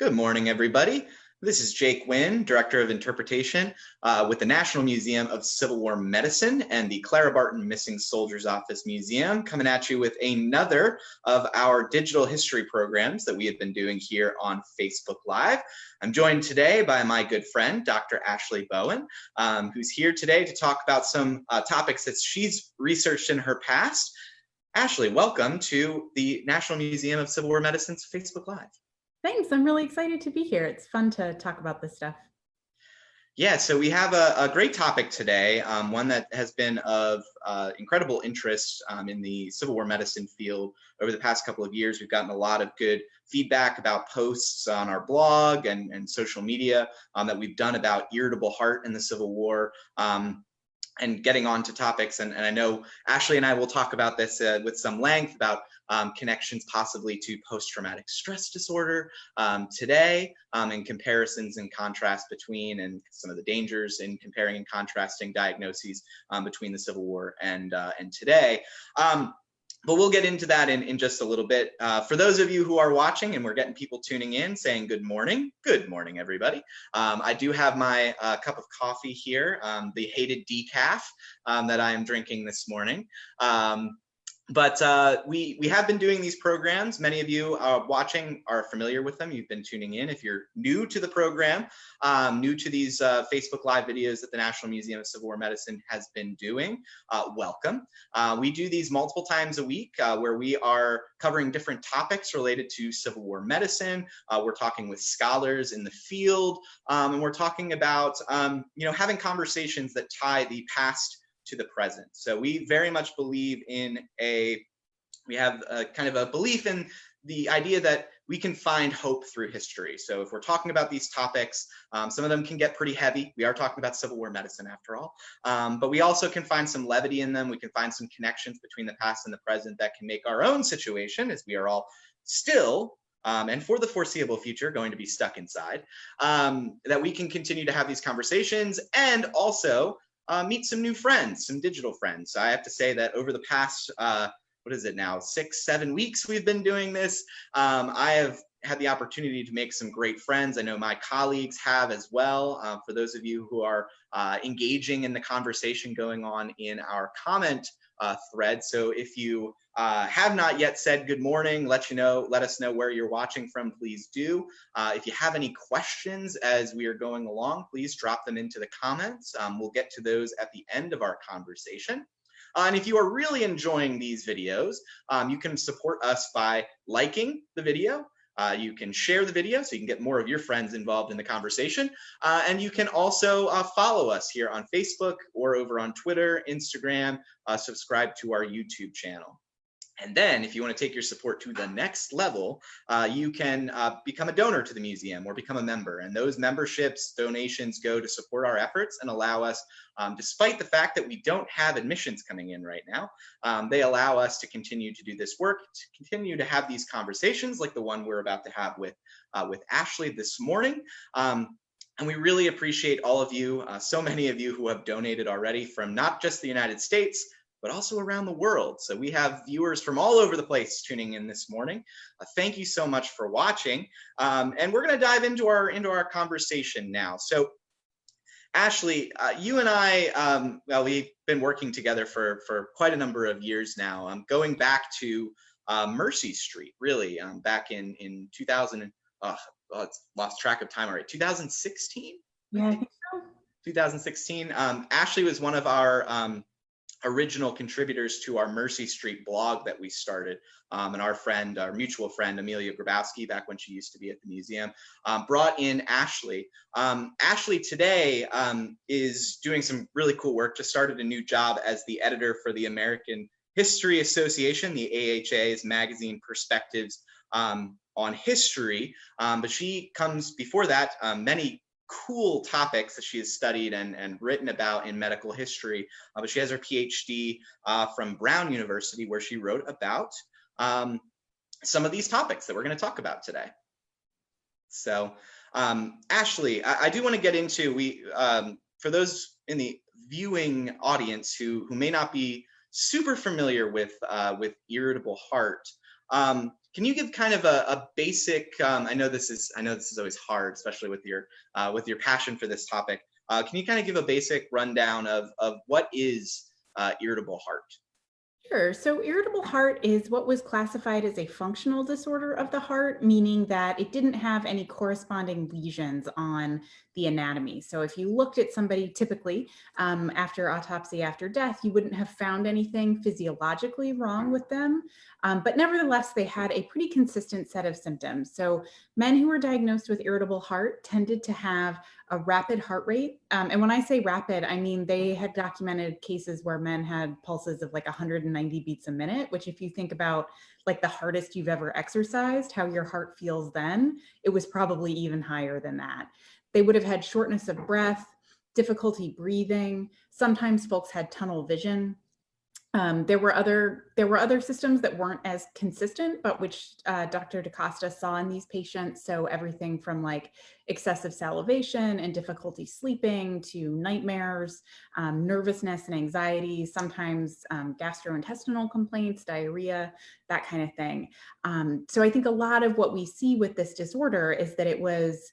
Good morning, everybody. This is Jake Wynn, Director of Interpretation with the National Museum of Civil War Medicine and the Clara Barton Missing Soldiers Office Museum, coming at you with another of our digital history programs that we have been doing here on Facebook Live. I'm joined today by my good friend, Dr. Ashley Bowen, who's here today to talk about some topics that she's researched in her past. Ashley, welcome to the National Museum of Civil War Medicine's Facebook Live. Thanks. I'm really excited to be here. It's fun to talk about this stuff. Yeah, so we have a great topic today, one that has been of incredible interest in the Civil War medicine field over the past couple of years. We've gotten a lot of good feedback about posts on our blog and social media that we've done about irritable heart in the Civil War. And getting on to topics, and I know Ashley and I will talk about this with some length about connections possibly to post-traumatic stress disorder today, and comparisons and contrast between, and some of the dangers in comparing and contrasting diagnoses between the Civil War and today. But we'll get into that in just a little bit. For those of you who are watching, and we're getting people tuning in saying good morning everybody. I do have my cup of coffee here, the hated decaf that I am drinking this morning. But we have been doing these programs. Many of you watching are familiar with them. You've been tuning in. If you're new to the program, new to these Facebook Live videos that the National Museum of Civil War Medicine has been doing, welcome. We do these multiple times a week where we are covering different topics related to Civil War medicine. We're talking with scholars in the field, and we're talking about having conversations that tie the past to the present. So we very much believe in we have a kind of a belief in the idea that we can find hope through history. So if we're talking about these topics, some of them can get pretty heavy. We are talking about Civil War medicine after all, but we also can find some levity in them. We can find some connections between the past and the present that can make our own situation, as we are all still and for the foreseeable future going to be stuck inside, that we can continue to have these conversations and also meet some new friends, some digital friends. So I have to say that over the past, what is it now, 6-7 weeks we've been doing this, I have had the opportunity to make some great friends. I know my colleagues have as well. For those of you who are engaging in the conversation going on in our comment thread. So if you have not yet said good morning, let us know where you're watching from, please do. If you have any questions as we are going along, please drop them into the comments. We'll get to those at the end of our conversation. And if you are really enjoying these videos, you can support us by liking the video. You can share the video so you can get more of your friends involved in the conversation. And you can also follow us here on Facebook or over on Twitter, Instagram, subscribe to our YouTube channel. And then if you want to take your support to the next level, you can become a donor to the museum or become a member. And those memberships, donations go to support our efforts and allow us, despite the fact that we don't have admissions coming in right now, they allow us to continue to do this work, to continue to have these conversations like the one we're about to have with Ashley this morning. And we really appreciate all of you, so many of you who have donated already from not just the United States, but also around the world. So we have viewers from all over the place tuning in this morning. Thank you so much for watching. And we're gonna dive into our conversation now. So Ashley, you and I, well, we've been working together for quite a number of years now, going back to Mercy Street, really, back in 2000, it's lost track of time already, 2016? Yeah, I think so. 2016. Ashley was one of our original contributors to our Mercy Street blog that we started, and our mutual friend Amelia Grabowski, back when she used to be at the museum, brought in Ashley. Ashley today is doing some really cool work, just started a new job as the editor for the American History Association, the AHA's magazine Perspectives on History, but she comes before that many cool topics that she has studied and written about in medical history, but she has her PhD from Brown University, where she wrote about some of these topics that we're going to talk about today. So Ashley, I do want to get into, for those in the viewing audience who may not be super familiar with irritable heart, Can you give kind of a basic? I know this is always hard, especially with your passion for this topic. Can you kind of give a basic rundown of what is irritable heart? Sure. So irritable heart is what was classified as a functional disorder of the heart, meaning that it didn't have any corresponding lesions on the anatomy. So if you looked at somebody typically after autopsy, after death, you wouldn't have found anything physiologically wrong with them. But nevertheless, they had a pretty consistent set of symptoms. So men who were diagnosed with irritable heart tended to have a rapid heart rate. And when I say rapid, I mean they had documented cases where men had pulses of like 190 beats a minute, which if you think about like the hardest you've ever exercised, how your heart feels then, it was probably even higher than that. They would have had shortness of breath, difficulty breathing. Sometimes folks had tunnel vision. There were other systems that weren't as consistent, but which Dr. DaCosta saw in these patients. So everything from like excessive salivation and difficulty sleeping to nightmares, nervousness and anxiety, sometimes gastrointestinal complaints, diarrhea, that kind of thing. So I think a lot of what we see with this disorder is that it was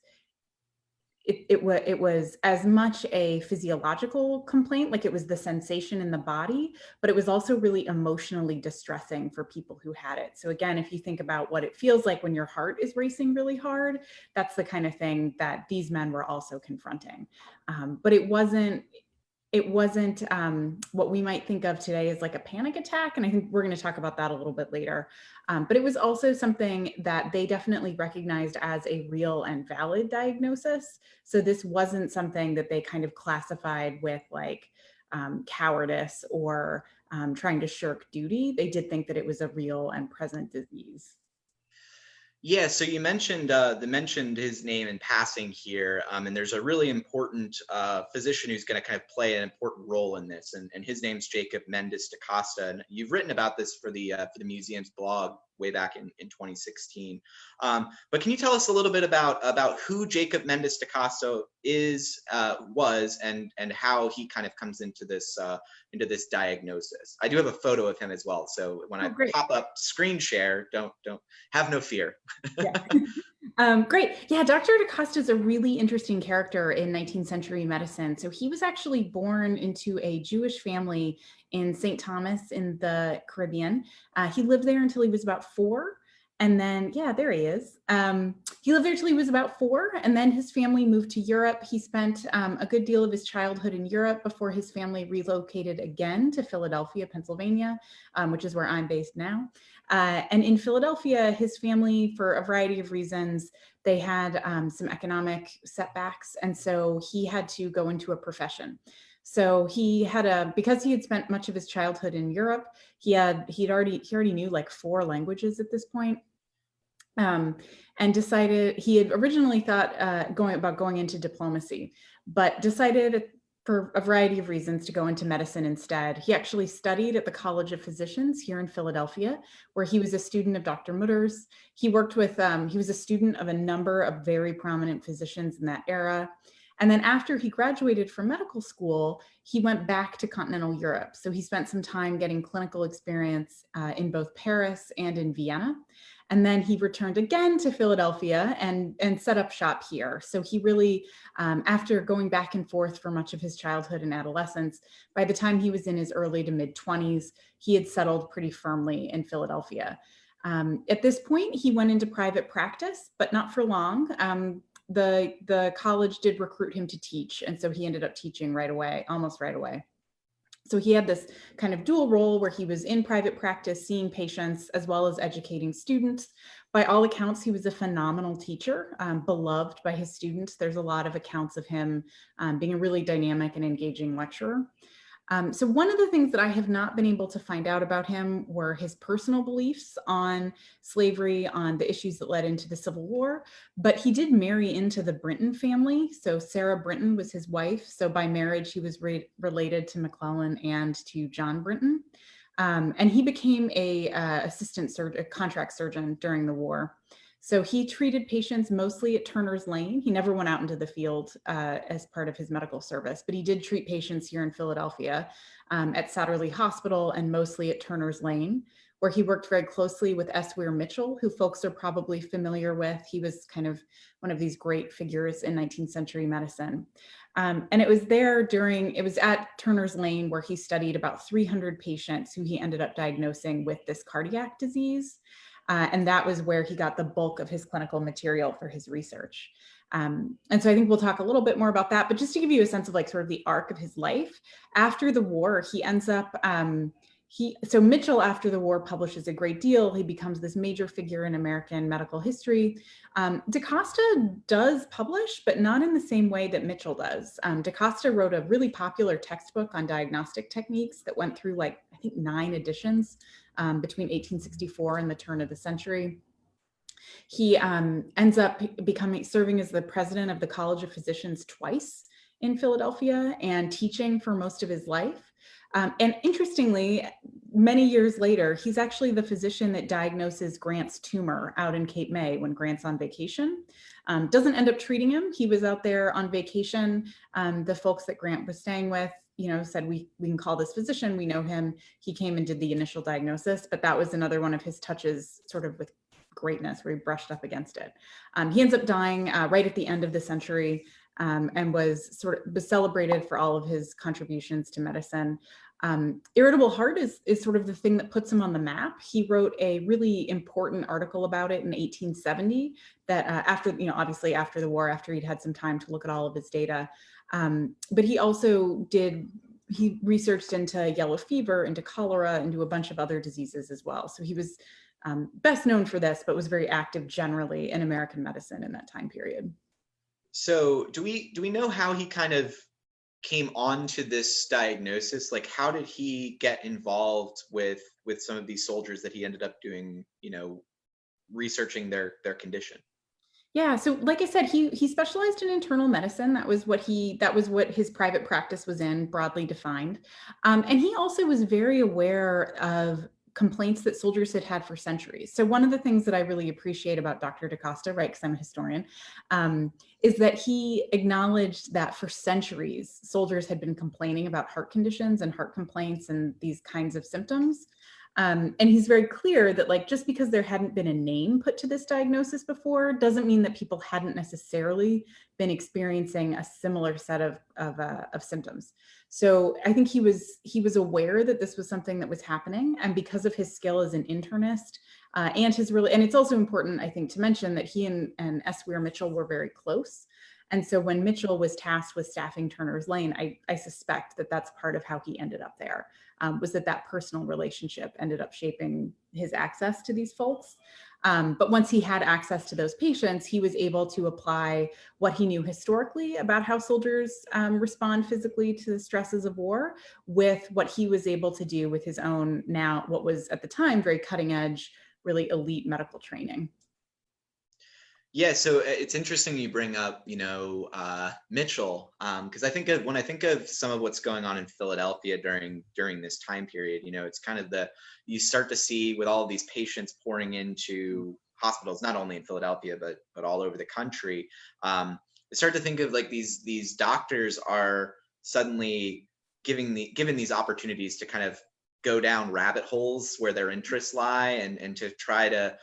as much a physiological complaint, like it was the sensation in the body, but it was also really emotionally distressing for people who had it. So again, if you think about what it feels like when your heart is racing really hard, that's the kind of thing that these men were also confronting. But it wasn't what we might think of today as like a panic attack. And I think we're going to talk about that a little bit later. But it was also something that they definitely recognized as a real and valid diagnosis. So this wasn't something that they kind of classified with like cowardice or trying to shirk duty. They did think that it was a real and present disease. Yeah, so you mentioned his name in passing here, and there's a really important physician who's going to kind of play an important role in this, and his name's Jacob Mendes da Costa, and you've written about this for the museum's blog way back in 2016. But can you tell us a little bit about who Jacob Mendes da Costa was, and how he kind of comes into this diagnosis? I do have a photo of him as well, so when Oh, I great. pop up screen share, don't have no fear. Yeah. Great. Yeah, Dr. DaCosta is a really interesting character in 19th century medicine. So he was actually born into a Jewish family in St. Thomas in the Caribbean. He lived there until he was about 4. And then, yeah, there he is. He lived there till he was about 4, and then his family moved to Europe. He spent a good deal of his childhood in Europe before his family relocated again to Philadelphia, Pennsylvania, which is where I'm based now. And in Philadelphia, his family, for a variety of reasons, they had some economic setbacks. And so he had to go into a profession. So because he had spent much of his childhood in Europe, he already knew like 4 languages at this point. And decided he had originally thought going into diplomacy, but decided for a variety of reasons to go into medicine instead. He actually studied at the College of Physicians here in Philadelphia, where he was a student of Dr. Mutters. He was a student of a number of very prominent physicians in that era. And then after he graduated from medical school, he went back to continental Europe. So he spent some time getting clinical experience in both Paris and in Vienna. And then he returned again to Philadelphia and set up shop here. So he really, after going back and forth for much of his childhood and adolescence, by the time he was in his early to mid 20s, he had settled pretty firmly in Philadelphia. At this point, he went into private practice, but not for long. The college did recruit him to teach, and so he ended up teaching right away, almost right away. So he had this kind of dual role where he was in private practice, seeing patients as well as educating students. By all accounts, he was a phenomenal teacher, beloved by his students. There's a lot of accounts of him being a really dynamic and engaging lecturer. So one of the things that I have not been able to find out about him were his personal beliefs on slavery, on the issues that led into the Civil War, but he did marry into the Brinton family. So Sarah Brinton was his wife. So by marriage, he was related to McClellan and to John Brinton. And he became a contract surgeon during the war. So he treated patients mostly at Turner's Lane. He never went out into the field as part of his medical service, but he did treat patients here in Philadelphia at Satterley Hospital and mostly at Turner's Lane, where he worked very closely with S. Weir Mitchell, who folks are probably familiar with. He was kind of one of these great figures in 19th century medicine. And it was at Turner's Lane where he studied about 300 patients who he ended up diagnosing with this cardiac disease. And that was where he got the bulk of his clinical material for his research. And so I think we'll talk a little bit more about that, but just to give you a sense of like sort of the arc of his life, after the war, he ends up, so Mitchell after the war publishes a great deal. He becomes this major figure in American medical history. DaCosta does publish, but not in the same way that Mitchell does. DaCosta wrote a really popular textbook on diagnostic techniques that went through like, I think 9 editions between 1864 and the turn of the century. He ends up serving as the president of the College of Physicians twice in Philadelphia and teaching for most of his life. And interestingly, many years later, he's actually the physician that diagnoses Grant's tumor out in Cape May when Grant's on vacation. Doesn't end up treating him. He was out there on vacation. The folks that Grant was staying with, said, we can call this physician, we know him. He came and did the initial diagnosis, but that was another one of his touches sort of with greatness where he brushed up against it. He ends up dying right at the end of the century and was celebrated for all of his contributions to medicine. Irritable heart is sort of the thing that puts him on the map. He wrote a really important article about it in 1870 that obviously after the war, after he'd had some time to look at all of his data. But he also he researched into yellow fever, into cholera, into a bunch of other diseases as well. So he was best known for this, but was very active generally in American medicine in that time period. So do we know how he kind of came on to this diagnosis? Like, how did he get involved with some of these soldiers that he ended up doing, researching their condition? Yeah, so like I said, he specialized in internal medicine. That was what his private practice was in, broadly defined. And he also was very aware of complaints that soldiers had had for centuries. So one of the things that I really appreciate about Dr. DaCosta, right, because I'm a historian, is that he acknowledged that for centuries, soldiers had been complaining about heart conditions and heart complaints and these kinds of symptoms. And he's very clear that like, just because there hadn't been a name put to this diagnosis before doesn't mean that people hadn't necessarily been experiencing a similar set of symptoms. So I think he was aware that this was something that was happening, and because of his skill as an internist and it's also important, I think, to mention that he and S. Weir Mitchell were very close. And so when Mitchell was tasked with staffing Turner's Lane, I suspect that that's part of how he ended up there, was that personal relationship ended up shaping his access to these folks. But once he had access to those patients, he was able to apply what he knew historically about how soldiers respond physically to the stresses of war with what he was able to do with his own, now what was at the time very cutting edge, really elite medical training. Yeah, so it's interesting you bring up, Mitchell, because when I think of some of what's going on in Philadelphia during this time period, it's kind of you start to see with all of these patients pouring into hospitals, not only in Philadelphia but all over the country. I start to think of like these doctors are suddenly given these opportunities to kind of go down rabbit holes where their interests lie and to try to,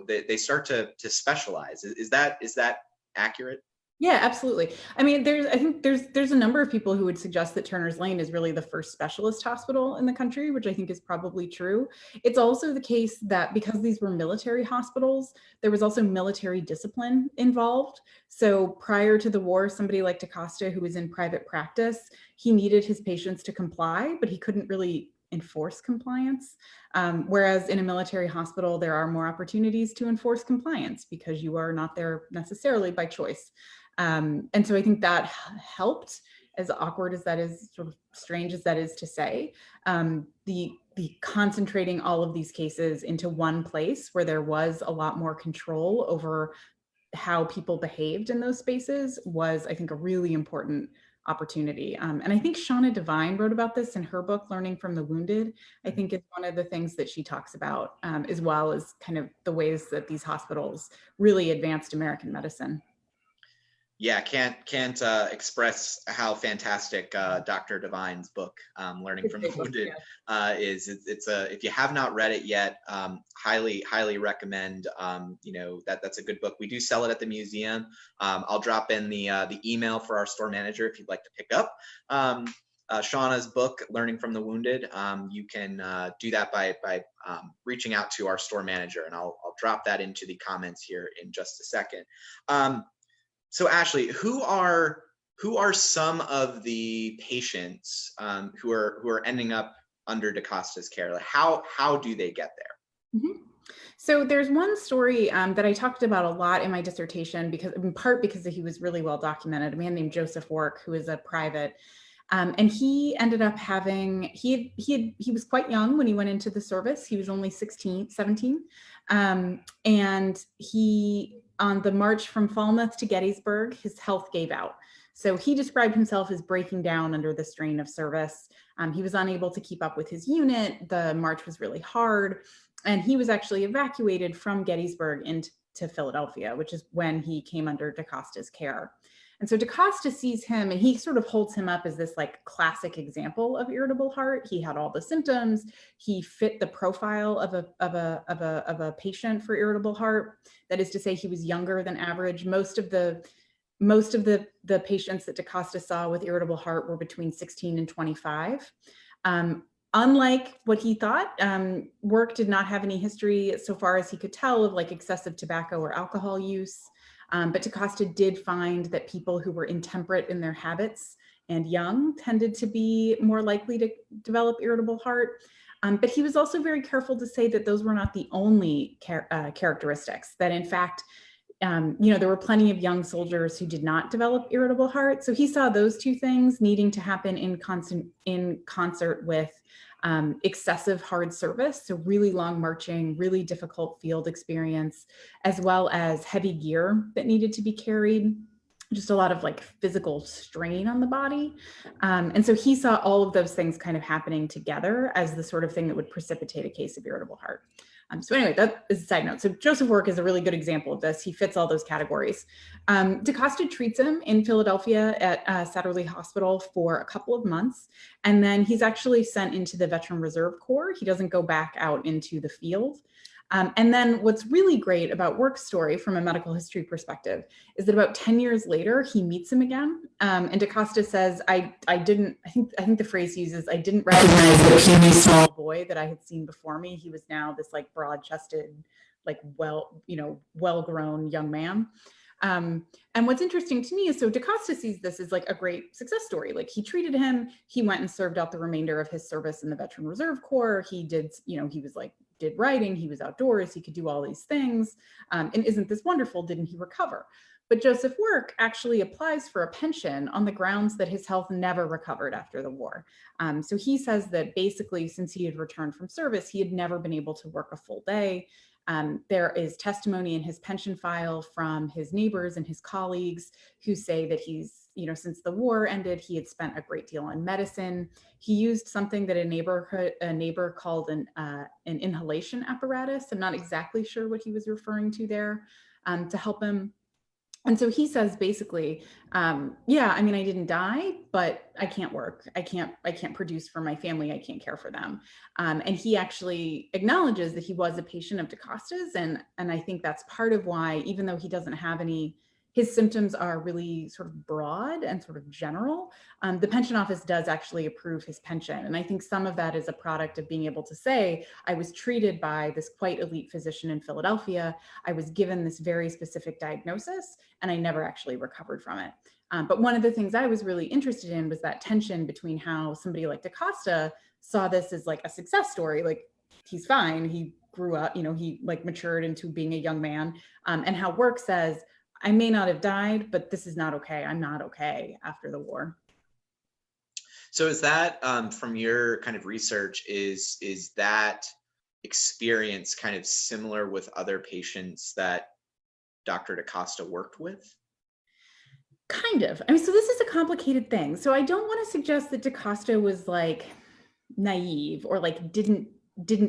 they start to specialize. Is that accurate? Yeah, absolutely. I mean, I think there's a number of people who would suggest that Turner's Lane is really the first specialist hospital in the country, which I think is probably true. It's also the case that because these were military hospitals, there was also military discipline involved. So prior to the war, somebody like DaCosta, who was in private practice, he needed his patients to comply, but he couldn't really enforce compliance. Whereas in a military hospital, there are more opportunities to enforce compliance because you are not there necessarily by choice. And so I think that helped, as awkward as that is, sort of strange as that is to say, the concentrating all of these cases into one place where there was a lot more control over how people behaved in those spaces was, I think, a really important opportunity. And I think Shauna Devine wrote about this in her book, Learning from the Wounded. I think is one of the things that she talks about, as well as kind of the ways that these hospitals really advanced American medicine. Yeah, can't express how fantastic Dr. Devine's book, Learning It's from a the great book, Wounded, yeah. is. It's a, if you have not read it yet, highly recommend. That's a good book. We do sell it at the museum. I'll drop in the email for our store manager if you'd like to pick up Shauna's book, Learning from the Wounded. You can do that by reaching out to our store manager, and I'll drop that into the comments here in just a second. So Ashley, who are some of the patients who are ending up under DaCosta's care? Like how do they get there? Mm-hmm. So there's one story that I talked about a lot in my dissertation, because in part because he was really well documented, a man named Joseph Work, who is a private. And he ended up having, he was quite young when he went into the service. He was only 16, 17. And he, on the march from Falmouth to Gettysburg, his health gave out. So he described himself as breaking down under the strain of service. He was unable to keep up with his unit. The march was really hard. And he was actually evacuated from Gettysburg into Philadelphia, which is when he came under DaCosta's care. And so DaCosta sees him, and he sort of holds him up as this like classic example of irritable heart. He had all the symptoms. He fit the profile of a patient for irritable heart. That is to say, he was younger than average. Most of the patients that DaCosta saw with irritable heart were between 16 and 25. Unlike what he thought, Work did not have any history, so far as he could tell, of like excessive tobacco or alcohol use. But DaCosta did find that people who were intemperate in their habits and young tended to be more likely to develop irritable heart. But he was also very careful to say that those were not the only characteristics, that in fact, there were plenty of young soldiers who did not develop irritable heart. So he saw those two things needing to happen in concert with excessive hard service, so really long marching, really difficult field experience, as well as heavy gear that needed to be carried, just a lot of like physical strain on the body. And so he saw all of those things kind of happening together as the sort of thing that would precipitate a case of irritable heart. So anyway, that is a side note. So Joseph Work is a really good example of this. He fits all those categories. DaCosta treats him in Philadelphia at Satterlee Hospital for a couple of months. And then he's actually sent into the Veteran Reserve Corps. He doesn't go back out into the field. And then what's really great about Work's story from a medical history perspective is that about 10 years later, he meets him again. And DaCosta says, I think the phrase he uses, I didn't recognize the puny small boy that I had seen before me. He was now this like broad-chested, like well-grown young man. And what's interesting to me is, so DaCosta sees this as like a great success story. Like he treated him, he went and served out the remainder of his service in the Veteran Reserve Corps. He did, he was like, did writing, he was outdoors, he could do all these things. And isn't this wonderful? Didn't he recover? But Joseph Work actually applies for a pension on the grounds that his health never recovered after the war. So he says that basically, since he had returned from service, he had never been able to work a full day. There is testimony in his pension file from his neighbors and his colleagues who say that he's, since the war ended, he had spent a great deal on medicine. He used something that a neighbor called an inhalation apparatus. I'm not exactly sure what he was referring to there, to help him. And so he says basically, I didn't die, but I can't work. I can't produce for my family. I can't care for them. And he actually acknowledges that he was a patient of DaCosta's. And I think that's part of why, even though he doesn't have any, his symptoms are really sort of broad and sort of general, the pension office does actually approve his pension. And I think some of that is a product of being able to say, I was treated by this quite elite physician in Philadelphia. I was given this very specific diagnosis, and I never actually recovered from it. But one of the things I was really interested in was that tension between how somebody like DaCosta saw this as like a success story, like he's fine, he grew up, he like matured into being a young man, and how Work says, I may not have died, but this is not okay. I'm not okay after the war. So is that, from your kind of research, is that experience kind of similar with other patients that Dr. DaCosta worked with? Kind of. I mean, so this is a complicated thing. So I don't want to suggest that DaCosta was like naive or like didn't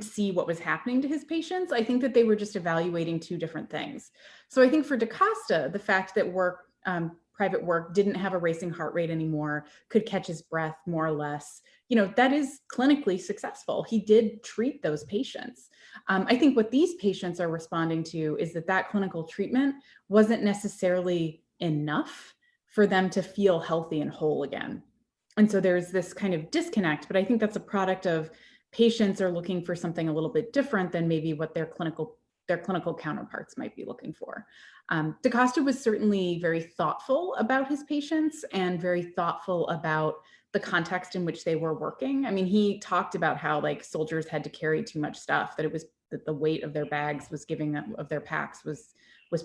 see what was happening to his patients. I think that they were just evaluating two different things. So I think for DaCosta, the fact that Work private work, didn't have a racing heart rate anymore, could catch his breath more or less. That is clinically successful. He did treat those patients. I think what these patients are responding to is that clinical treatment wasn't necessarily enough for them to feel healthy and whole again. And so there's this kind of disconnect, but I think that's a product of patients are looking for something a little bit different than maybe what their clinical counterparts might be looking for. DaCosta was certainly very thoughtful about his patients and very thoughtful about the context in which they were working. I mean, he talked about how like soldiers had to carry too much stuff, that it was that the weight of their bags was giving them, of their packs was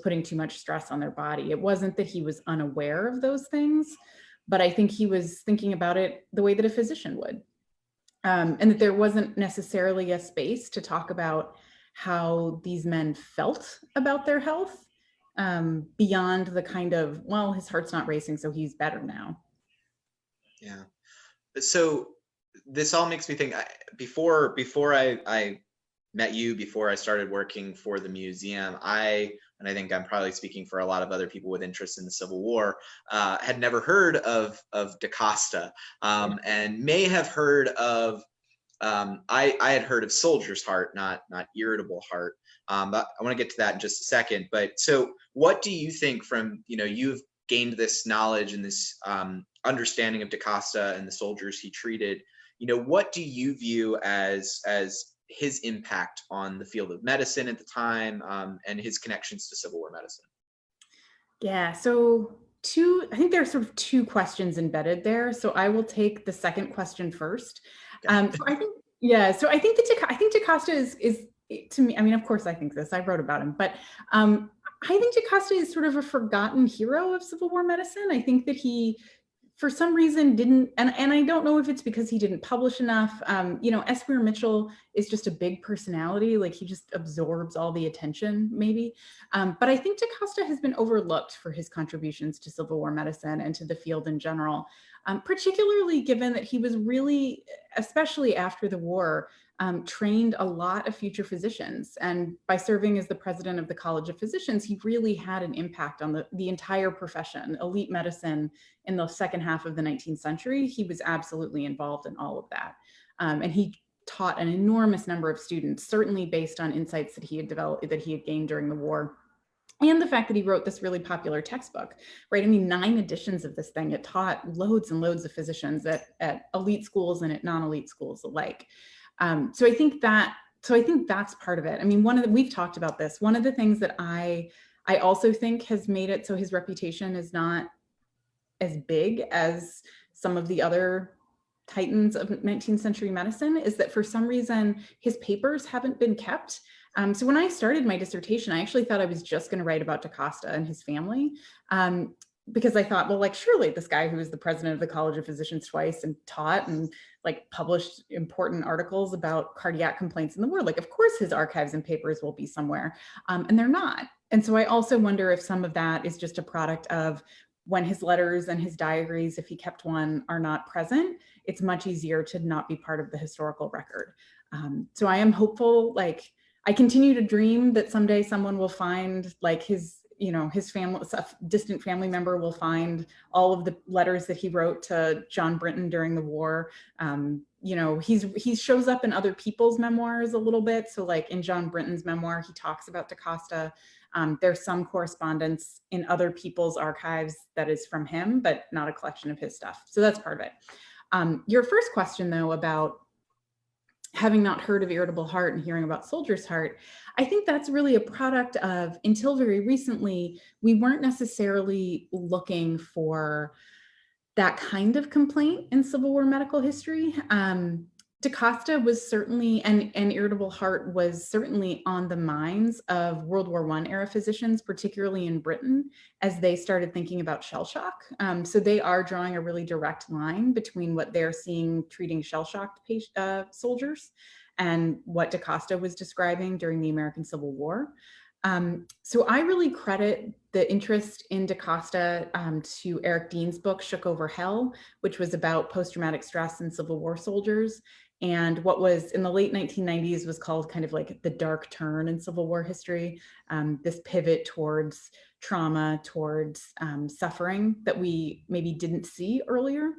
putting too much stress on their body. It wasn't that he was unaware of those things, but I think he was thinking about it the way that a physician would. And that there wasn't necessarily a space to talk about how these men felt about their health beyond the kind of, well, his heart's not racing, so he's better now. Yeah. So this all makes me think, before I met you, before I started working for the museum, and I think I'm probably speaking for a lot of other people with interest in the Civil War, had never heard of DaCosta, and may have heard of, I had heard of Soldier's Heart, not Irritable Heart. But I want to get to that in just a second. But so what do you think from, you've gained this knowledge and this understanding of DaCosta and the soldiers he treated, what do you view as his impact on the field of medicine at the time, and his connections to Civil War medicine? Yeah, so I think there are sort of two questions embedded there. So I will take the second question first. So I think, so I think DaCosta is to me, I mean, of course I think this, I wrote about him, but I think DaCosta is sort of a forgotten hero of Civil War medicine. I think that he, for some reason, didn't, and I don't know if it's because he didn't publish enough. Esquire Mitchell is just a big personality, like he just absorbs all the attention, maybe. But I think DaCosta has been overlooked for his contributions to Civil War medicine and to the field in general, particularly given that he was really, especially after the war, trained a lot of future physicians. And by serving as the president of the College of Physicians, he really had an impact on the entire profession, elite medicine in the second half of the 19th century. He was absolutely involved in all of that. And he taught an enormous number of students, certainly based on insights that he had developed, that he had gained during the war. And the fact that he wrote this really popular textbook, right? I mean, 9 editions of this thing. It taught loads and loads of physicians at elite schools and at non-elite schools alike. So I think that's part of it. I mean, we've talked about this. One of the things that I also think has made it so his reputation is not as big as some of the other titans of 19th century medicine is that for some reason his papers haven't been kept. So when I started my dissertation, I actually thought I was just going to write about DaCosta and his family. Because I thought, well, like, surely this guy who was the president of the College of Physicians twice and taught and like published important articles about cardiac complaints in the war, like, of course his archives and papers will be somewhere, and they're not. And so I also wonder if some of that is just a product of when his letters and his diaries, if he kept one, are not present, it's much easier to not be part of the historical record. So I am hopeful, like, I continue to dream that someday someone will find like his family, a distant family member will find all of the letters that he wrote to John Brinton during the war. He shows up in other people's memoirs a little bit. So like in John Brinton's memoir, he talks about DaCosta. There's some correspondence in other people's archives that is from him, but not a collection of his stuff. So that's part of it. Your first question though, about having not heard of Irritable Heart and hearing about Soldier's Heart, I think that's really a product of, until very recently, we weren't necessarily looking for that kind of complaint in Civil War medical history. DaCosta was certainly, and Irritable Heart was certainly on the minds of World War I era physicians, particularly in Britain, as they started thinking about shell shock. So they are drawing a really direct line between what they're seeing treating shell-shocked soldiers and what DaCosta was describing during the American Civil War. So I really credit the interest in DaCosta to Eric Dean's book, Shook Over Hell, which was about post-traumatic stress in Civil War soldiers. and what was in the late 1990s was called kind of like the dark turn in Civil War history, this pivot towards trauma, towards suffering that we maybe didn't see earlier.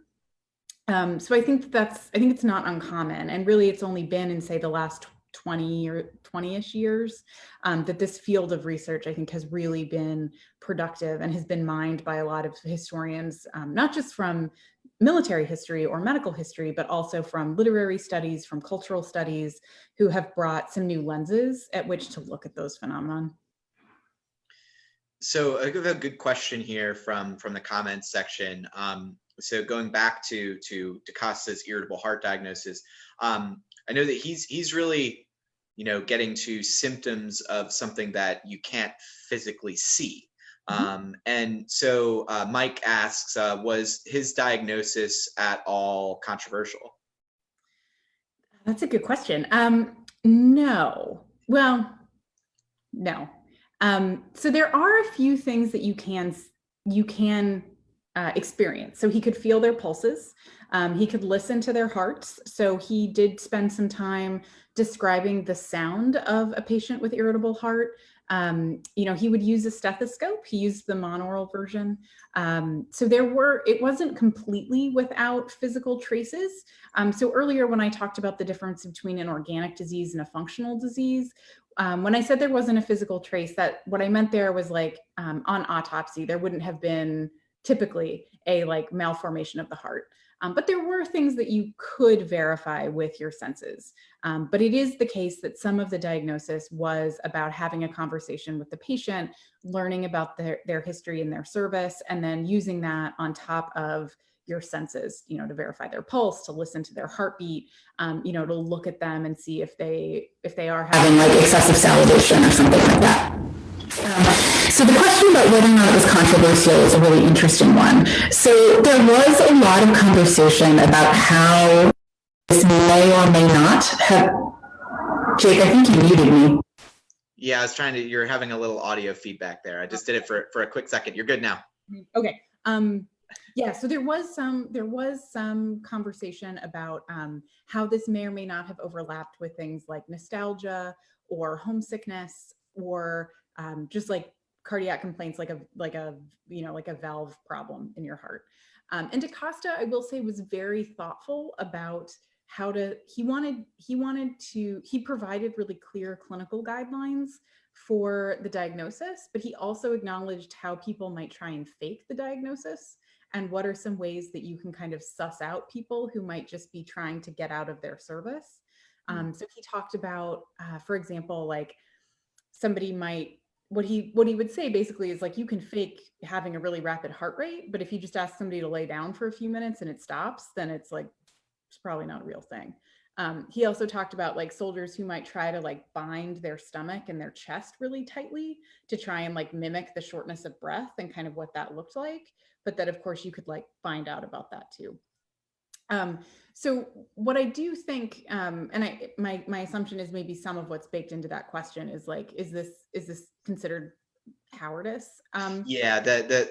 So I think it's not uncommon, and really it's only been in, say, the last 20 or 20-ish years that this field of research, I think, has really been productive and has been mined by a lot of historians, not just from military history or medical history, but also from literary studies, from cultural studies, who have brought some new lenses at which to look at those phenomenon. So I have a good question here from the comments section. So going back to DaCosta's irritable heart diagnosis, I know that he's really, getting to symptoms of something that you can't physically see. And so Mike asks, was his diagnosis at all controversial? That's a good question. No. Well, no. So there are a few things that you can experience. So he could feel their pulses. He could listen to their hearts. So he did spend some time describing the sound of a patient with irritable heart. He would use a stethoscope. He used the monaural version. So it wasn't completely without physical traces. So earlier when I talked about the difference between an organic disease and a functional disease, when I said there wasn't a physical trace, that what I meant there was like on autopsy, there wouldn't have been typically a malformation of the heart. But there were things that you could verify with your senses. But it is the case that some of the diagnosis was about having a conversation with the patient, learning about their history and their service, and then using that on top of your senses, to verify their pulse, to listen to their heartbeat, to look at them and see if they are having excessive salivation or something like that. So the question about whether or not it was controversial is a really interesting one. So there was a lot of conversation about how this may or may not have. Jake, I think you muted me. Yeah, I was you're having a little audio feedback there. I just did it for a quick second. You're good now. Okay. Yeah, so there was some conversation about how this may or may not have overlapped with things like nostalgia or homesickness, or just like cardiac complaints, like a valve problem in your heart. And DaCosta, I will say, was very thoughtful about he provided really clear clinical guidelines for the diagnosis, but he also acknowledged how people might try and fake the diagnosis, and what are some ways that you can kind of suss out people who might just be trying to get out of their service. So he talked about, for example, like somebody might, what he would say basically is like, you can fake having a really rapid heart rate, but if you just ask somebody to lay down for a few minutes and it stops, then it's probably not a real thing. He also talked about soldiers who might try to bind their stomach and their chest really tightly to try and mimic the shortness of breath and kind of what that looked like, but that of course you could find out about that too. So what I do think, and my assumption is maybe some of what's baked into that question is is this considered cowardice? Yeah,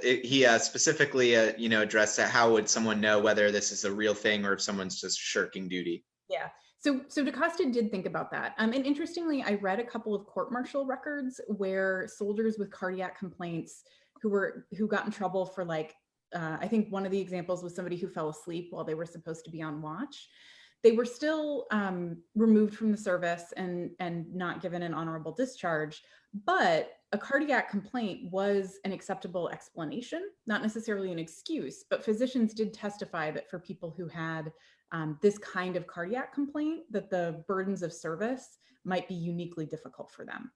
he specifically addressed that. How would someone know whether this is a real thing or if someone's just shirking duty? Yeah. So DaCosta did think about that. And interestingly, I read a couple of court-martial records where soldiers with cardiac complaints who got in trouble for I think one of the examples was somebody who fell asleep while they were supposed to be on watch. They were still removed from the service and not given an honorable discharge, but a cardiac complaint was an acceptable explanation, not necessarily an excuse, but physicians did testify that for people who had this kind of cardiac complaint, that the burdens of service might be uniquely difficult for them.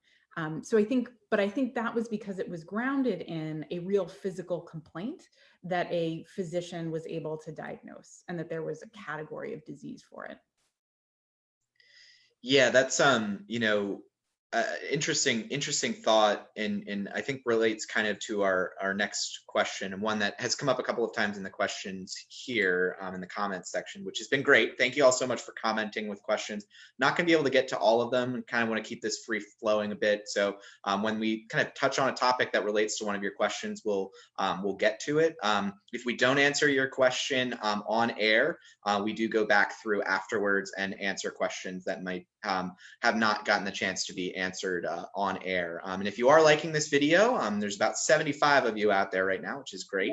So I think that was because it was grounded in a real physical complaint that a physician was able to diagnose, and that there was a category of disease for it. Yeah, that's Interesting thought, and I think relates kind of to our next question, and one that has come up a couple of times in the questions here in the comments section, which has been great. Thank you all so much for commenting with questions. Not going to be able to get to all of them, and kind of want to keep this free flowing a bit. So when we kind of touch on a topic that relates to one of your questions, we'll get to it. If we don't answer your question on air, we do go back through afterwards and answer questions that might have not gotten the chance to be answered on air. And if you are liking this video, there's about 75 of you out there right now, which is great.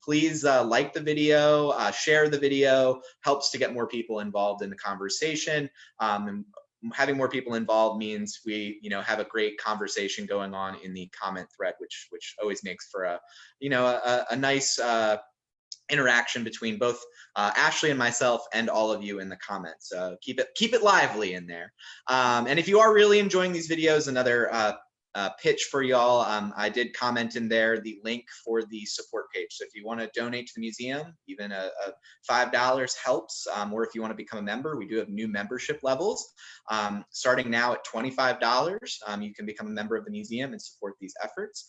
Please like the video, share the video, helps to get more people involved in the conversation. And having more people involved means we, have a great conversation going on in the comment thread, which always makes for a nice interaction between both Ashley and myself and all of you in the comments. Keep it lively in there. And if you are really enjoying these videos, another pitch for y'all, I did comment in there the link for the support page. So if you want to donate to the museum, even a $5 helps, or if you want to become a member, we do have new membership levels. Starting now at $25, you can become a member of the museum and support these efforts.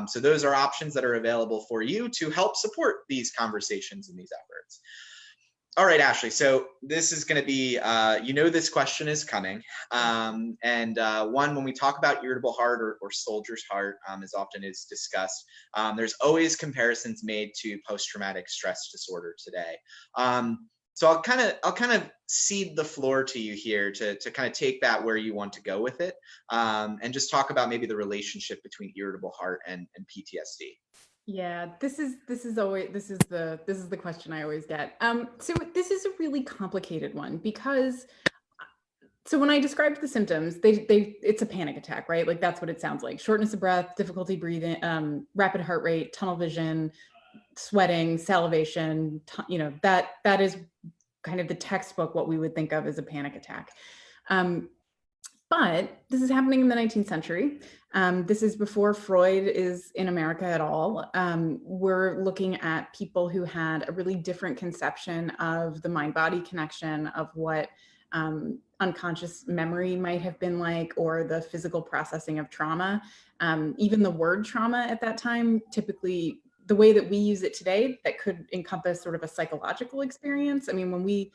So those are options that are available for you to help support these conversations and these efforts. All right, Ashley, so this is going to be, this question is coming. One, when we talk about irritable heart or soldier's heart, as often is discussed, there's always comparisons made to post-traumatic stress disorder today. So I'll kind of cede the floor to you here to kind of take that where you want to go with it, and just talk about maybe the relationship between irritable heart and PTSD. Yeah, this is the question I always get. So this is a really complicated one because, so when I described the symptoms, it's a panic attack, right? Like that's what it sounds like: shortness of breath, difficulty breathing, rapid heart rate, tunnel vision, sweating, salivation. That is kind of the textbook what we would think of as a panic attack. But this is happening in the 19th century. This is before Freud is in America at all. We're looking at people who had a really different conception of the mind-body connection, of what unconscious memory might have been like, or the physical processing of trauma. Even the word trauma at that time, typically the way that we use it today, that could encompass sort of a psychological experience. I mean, when we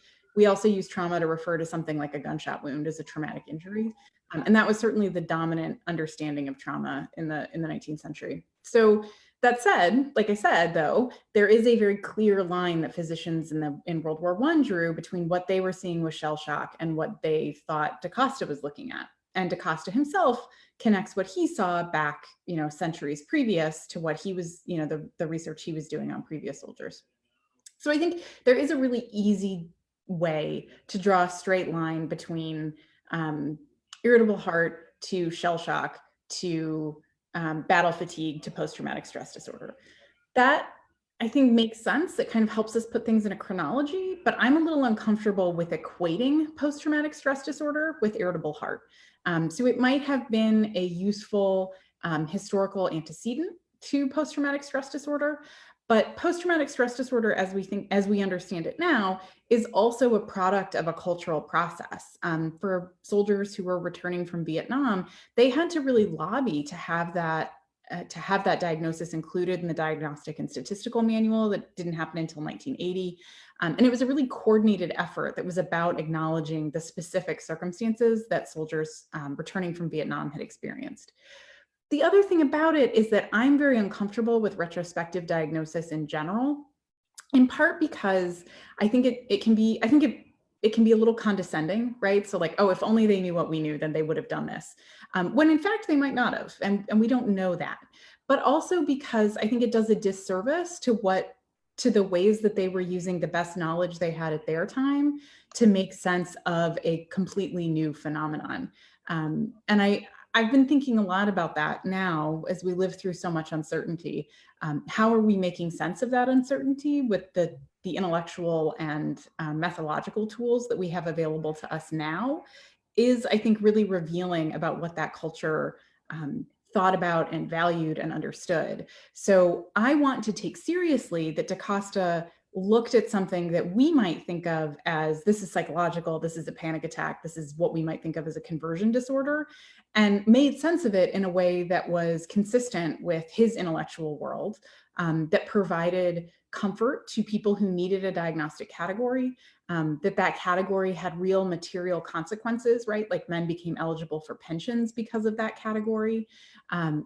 also use trauma to refer to something like a gunshot wound as a traumatic injury. And that was certainly the dominant understanding of trauma in the 19th century. So that said, like I said, though, there is a very clear line that physicians in World War I drew between what they were seeing with shell shock and what they thought DaCosta was looking at. And DaCosta himself connects what he saw back, centuries previous to what he was, the research he was doing on previous soldiers. So I think there is a really easy way to draw a straight line between irritable heart to shell shock to battle fatigue to post-traumatic stress disorder. That, I think, makes sense. It kind of helps us put things in a chronology, but I'm a little uncomfortable with equating post-traumatic stress disorder with irritable heart. So it might have been a useful historical antecedent to post-traumatic stress disorder, but post-traumatic stress disorder, as we understand it now, is also a product of a cultural process. For soldiers who were returning from Vietnam, they had to really lobby to have that diagnosis included in the Diagnostic and Statistical Manual. That didn't happen until 1980. And it was a really coordinated effort that was about acknowledging the specific circumstances that soldiers returning from Vietnam had experienced. The other thing about it is that I'm very uncomfortable with retrospective diagnosis in general, in part because I think it can be a little condescending, right? So like, oh, if only they knew what we knew, then they would have done this. When in fact they might not have, and we don't know that. But also because I think it does a disservice to the ways that they were using the best knowledge they had at their time to make sense of a completely new phenomenon. And I've been thinking a lot about that now as we live through so much uncertainty. How are we making sense of that uncertainty with the intellectual and methodological tools that we have available to us now is, I think, really revealing about what that culture thought about and valued and understood. So I want to take seriously that DaCosta looked at something that we might think of as this is psychological, this is a panic attack, this is what we might think of as a conversion disorder, and made sense of it in a way that was consistent with his intellectual world, that provided comfort to people who needed a diagnostic category, that category had real material consequences, right? Like men became eligible for pensions because of that category.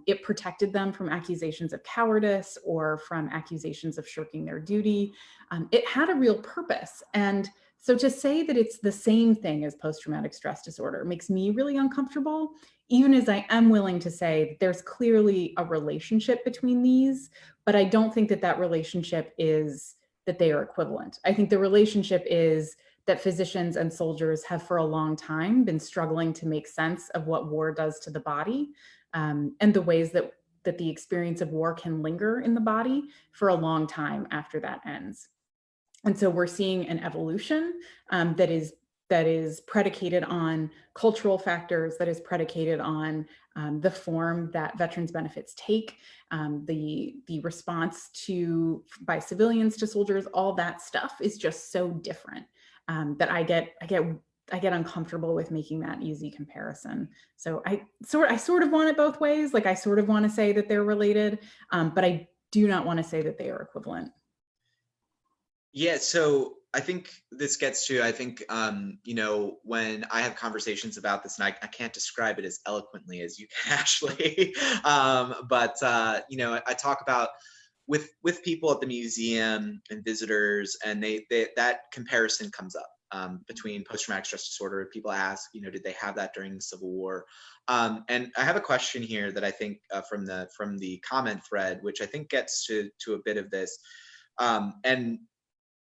It protected them from accusations of cowardice or from accusations of shirking their duty. It had a real purpose. And so to say that it's the same thing as post-traumatic stress disorder makes me really uncomfortable, even as I am willing to say that there's clearly a relationship between these, but I don't think that relationship is that they are equivalent. I think the relationship is that physicians and soldiers have for a long time been struggling to make sense of what war does to the body, and the ways that the experience of war can linger in the body for a long time after that ends. And so we're seeing an evolution, that is predicated on cultural factors, that is predicated on the form that veterans benefits take, the response by civilians to soldiers. All that stuff is just so different, that I get uncomfortable with making that easy comparison. So I sort of want it both ways. Like I sort of want to say that they're related, but I do not want to say that they are equivalent. Yeah, so I think this gets to, I think, when I have conversations about this, and I can't describe it as eloquently as you can, Ashley, I talk about with people at the museum and visitors, and they that comparison comes up, between post-traumatic stress disorder. People ask, did they have that during the Civil War? And I have a question here that I think, from the comment thread, which I think gets to a bit of this. And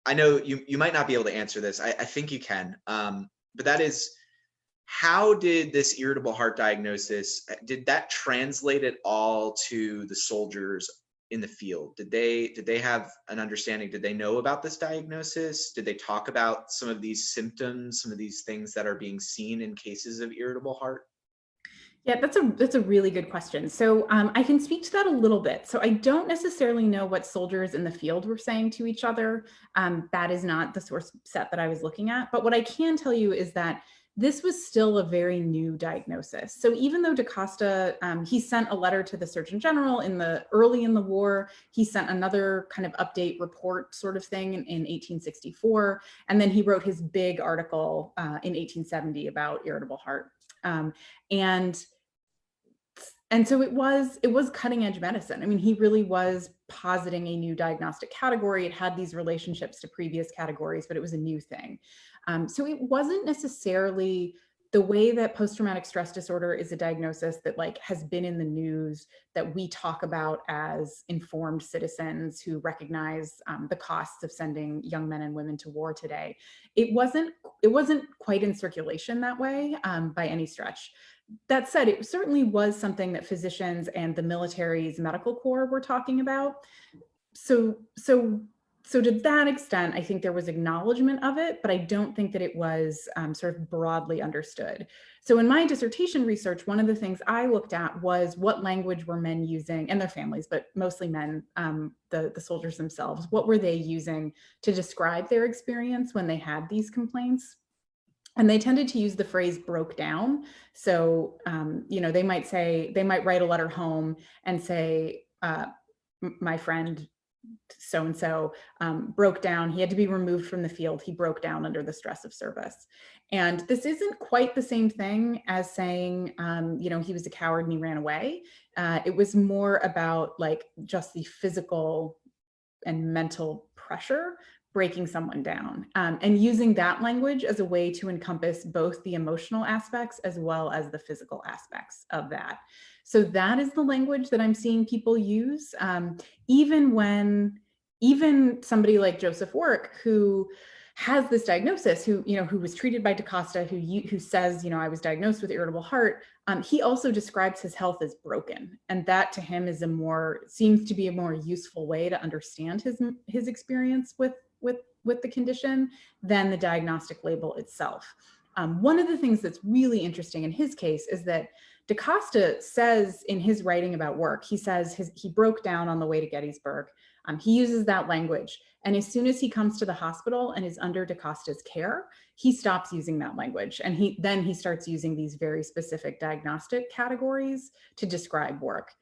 I know you might not be able to answer this. I think you can. But that is, how did this irritable heart diagnosis, did that translate at all to the soldiers in the field? Did they have an understanding? Did they know about this diagnosis? Did they talk about some of these symptoms, some of these things that are being seen in cases of irritable heart? Yeah, that's a really good question. So I can speak to that a little bit. So I don't necessarily know what soldiers in the field were saying to each other. That is not the source set that I was looking at. But what I can tell you is that this was still a very new diagnosis. So even though DaCosta, he sent a letter to the Surgeon General early in the war, he sent another kind of update report sort of thing in 1864, and then he wrote his big article in 1870 about irritable heart. And so it was cutting edge medicine. I mean, he really was positing a new diagnostic category. It had these relationships to previous categories, but it was a new thing. So it wasn't necessarily the way that post-traumatic stress disorder is a diagnosis that has been in the news, that we talk about as informed citizens who recognize the costs of sending young men and women to war today. It wasn't quite in circulation that way, by any stretch. That said, it certainly was something that physicians and the military's medical corps were talking about. So to that extent, I think there was acknowledgement of it, but I don't think that it was sort of broadly understood. So in my dissertation research, one of the things I looked at was what language were men using, and their families, but mostly men, the soldiers themselves, what were they using to describe their experience when they had these complaints? And they tended to use the phrase broke down. So, they might write a letter home and say, my friend so-and-so broke down. He had to be removed from the field. He broke down under the stress of service. And this isn't quite the same thing as saying, he was a coward and he ran away. It was more about just the physical and mental pressure breaking someone down, and using that language as a way to encompass both the emotional aspects as well as the physical aspects of that. So that is the language that I'm seeing people use, even somebody like Joseph Warwick, who has this diagnosis, who was treated by DaCosta, who says, I was diagnosed with irritable heart. He also describes his health as broken, and that to him is seems to be a more useful way to understand his experience with the condition than the diagnostic label itself. One of the things that's really interesting in his case is that DaCosta says in his writing about work, he says he broke down on the way to Gettysburg. He uses that language. And as soon as he comes to the hospital and is under DaCosta's care, he stops using that language. And he starts using these very specific diagnostic categories to describe work.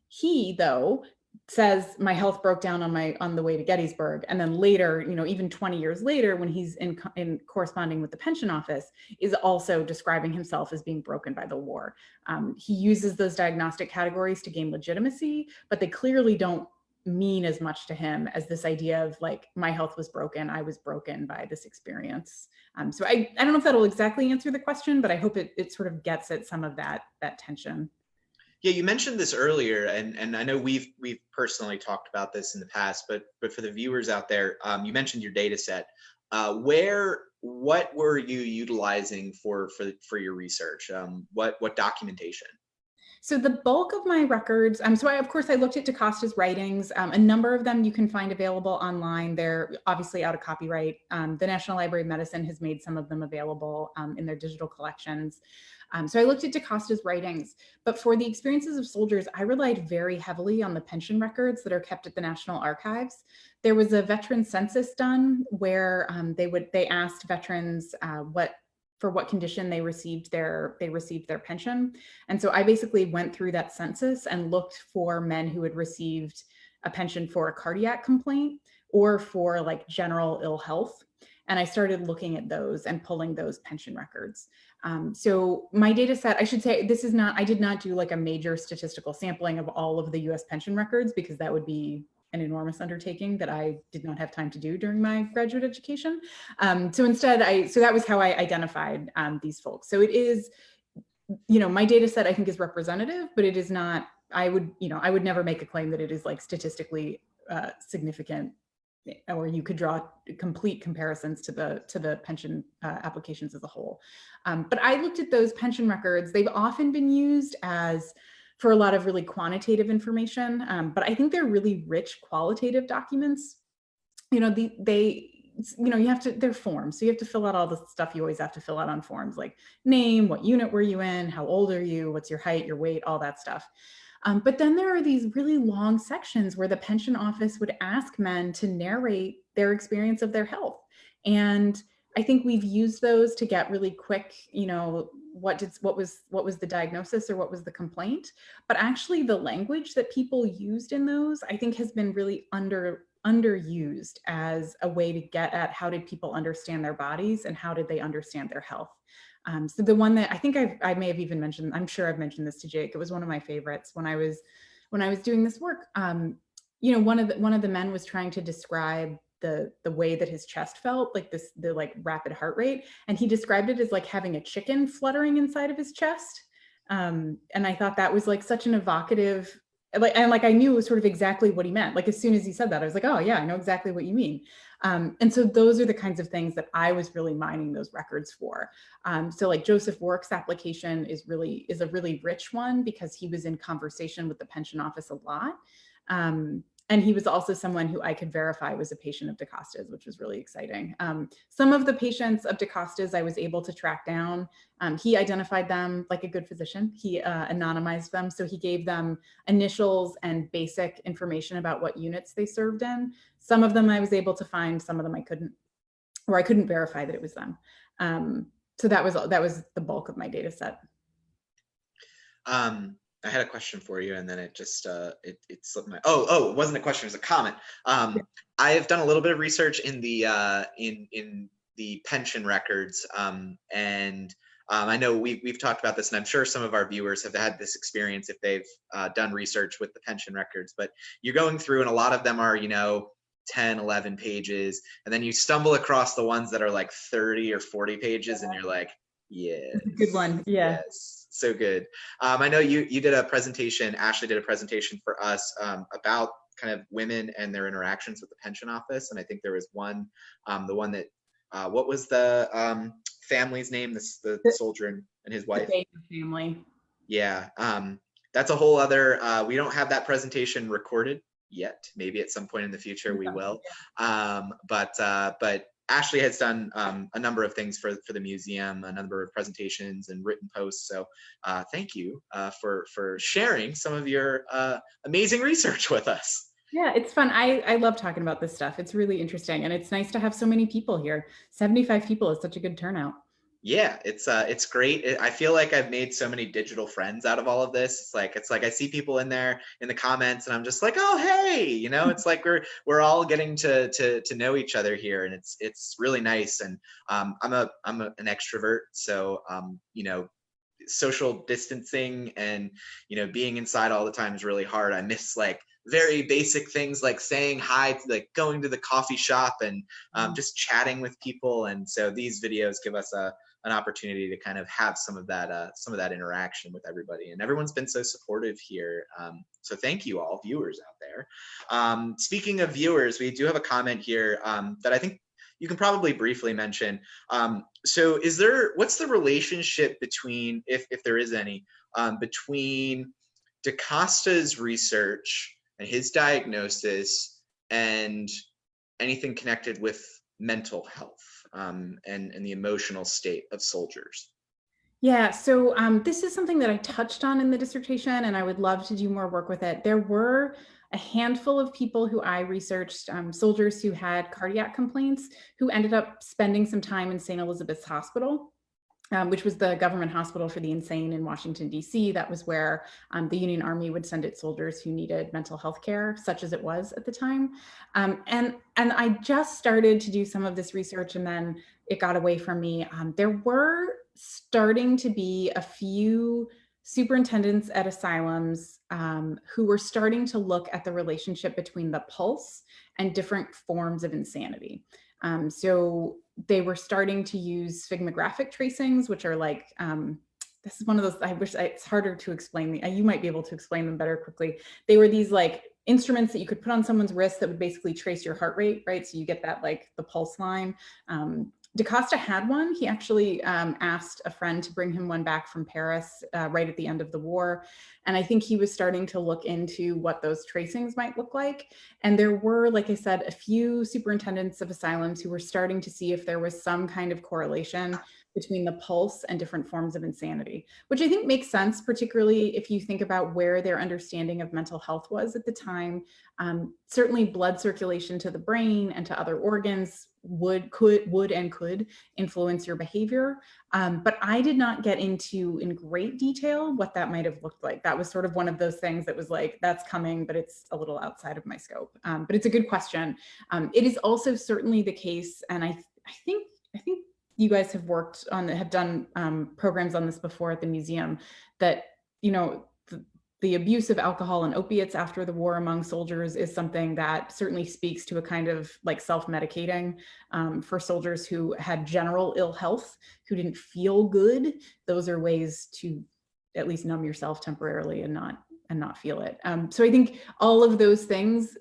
He, though, says my health broke down on the way to Gettysburg. And then later, even 20 years later, when he's in corresponding with the pension office, is also describing himself as being broken by the war. He uses those diagnostic categories to gain legitimacy, but they clearly don't mean as much to him as this idea of like, my health was broken, I was broken by this experience. So I don't know if that'll exactly answer the question, but I hope it sort of gets at some of that tension. Yeah, you mentioned this earlier, and I know we've personally talked about this in the past, but for the viewers out there, you mentioned your data set. What were you utilizing for your research? What documentation? So the bulk of my records, of course I looked at DaCosta's writings. A number of them you can find available online. They're obviously out of copyright. The National Library of Medicine has made some of them available in their digital collections. So I looked at DaCosta's writings, but for the experiences of soldiers, I relied very heavily on the pension records that are kept at the National Archives. There was a veteran census done where they asked veterans for what condition they received their pension. And so I basically went through that census and looked for men who had received a pension for a cardiac complaint or for like general ill health. And I started looking at those and pulling those pension records. So my data set, I should say, I did not do like a major statistical sampling of all of the US pension records, because that would be an enormous undertaking that I did not have time to do during my graduate education. So instead, so that was how I identified these folks. So it is, my data set I think is representative, but it is not, I would never make a claim that it is like statistically significant, or you could draw complete comparisons to the pension applications as a whole. But I looked at those pension records. They've often been used for a lot of really quantitative information, but I think they're really rich qualitative documents. They're forms. So you have to fill out all the stuff you always have to fill out on forms, like name, what unit were you in, how old are you, what's your height, your weight, all that stuff. But then there are these really long sections where the pension office would ask men to narrate their experience of their health. And I think we've used those to get really quick, what was the diagnosis or what was the complaint. But actually the language that people used in those, I think, has been really underused as a way to get at how did people understand their bodies and how did they understand their health. So the one that I think I may have even mentioned, I'm sure I've mentioned this to Jake, it was one of my favorites when I was doing this work. One of the men was trying to describe the way that his chest felt, like the like rapid heart rate, and he described it as like having a chicken fluttering inside of his chest. And I thought that was like such an evocative, I knew sort of exactly what he meant. Like as soon as he said that, I was like, oh yeah, I know exactly what you mean. And so those are the kinds of things that I was really mining those records for. So like Joseph Work's application is a really rich one because he was in conversation with the pension office a lot. And he was also someone who I could verify was a patient of DaCosta's, which was really exciting. Some of the patients of DaCosta's I was able to track down. He identified them like a good physician. He anonymized them. So he gave them initials and basic information about what units they served in. Some of them I was able to find, some of them I couldn't, or I couldn't verify that it was them. So that was the bulk of my data set. I had a question for you, and then it just it slipped my. It wasn't a question; it was a comment. I have done a little bit of research in the in the pension records, and I know we've talked about this, and I'm sure some of our viewers have had this experience if they've done research with the pension records. But you're going through, and a lot of them are 10, 11 pages, and then you stumble across the ones that are like 30 or 40 pages, and you're like, yes, good one, yeah. Yes. So good. I know you did a presentation, Ashley did a presentation for us about kind of women and their interactions with the pension office. And I think there was one, the one that, what was the family's name, the soldier and his wife? The Bowen family. Yeah. That's a whole other, we don't have that presentation recorded yet. Maybe at some point in the future we will. But Ashley has done a number of things for the museum, a number of presentations and written posts. So thank you for sharing some of your amazing research with us. Yeah, it's fun. I love talking about this stuff. It's really interesting. And it's nice to have so many people here. 75 people is such a good turnout. Yeah, it's great. I feel like I've made so many digital friends out of all of this. It's like I see people in there in the comments, and I'm just like, oh hey, you know, it's like we're all getting to know each other here, and it's really nice. And an extrovert, so you know, social distancing and being inside all the time is really hard. I miss like very basic things like saying hi, to like going to the coffee shop and just chatting with people. And so these videos give us an opportunity to kind of have some of that interaction with everybody. And everyone's been so supportive here. So thank you all viewers out there. Speaking of viewers, we do have a comment here that I think you can probably briefly mention. So what's the relationship between, if there is any, between DaCosta's research and his diagnosis and anything connected with mental health and the emotional state of soldiers? Yeah, so this is something that I touched on in the dissertation, and I would love to do more work with it. There were a handful of people who I researched, soldiers who had cardiac complaints, who ended up spending some time in St. Elizabeth's Hospital, which was the government hospital for the insane in Washington, D.C. That was where the Union Army would send its soldiers who needed mental health care, such as it was at the time. And I just started to do some of this research, and then it got away from me. There were starting to be a few superintendents at asylums who were starting to look at the relationship between the pulse and different forms of insanity. So they were starting to use sphygmographic tracings, which are like, this is one of those, it's harder to explain. You might be able to explain them better quickly. They were these like instruments that you could put on someone's wrist that would basically trace your heart rate, right? So you get that like the pulse line. DaCosta had one. He actually asked a friend to bring him one back from Paris right at the end of the war. And I think he was starting to look into what those tracings might look like. And there were, like I said, a few superintendents of asylums who were starting to see if there was some kind of correlation between the pulse and different forms of insanity, which I think makes sense, particularly if you think about where their understanding of mental health was at the time. Certainly blood circulation to the brain and to other organs could influence your behavior. But I did not get into in great detail what that might have looked like. That was sort of one of those things that was like, that's coming, but it's a little outside of my scope. But it's a good question. It is also certainly the case, and I think you guys have done programs on this before at the museum, that, the abuse of alcohol and opiates after the war among soldiers is something that certainly speaks to a kind of like self-medicating for soldiers who had general ill health, who didn't feel good. Those are ways to at least numb yourself temporarily and not feel it. So I think all of those things,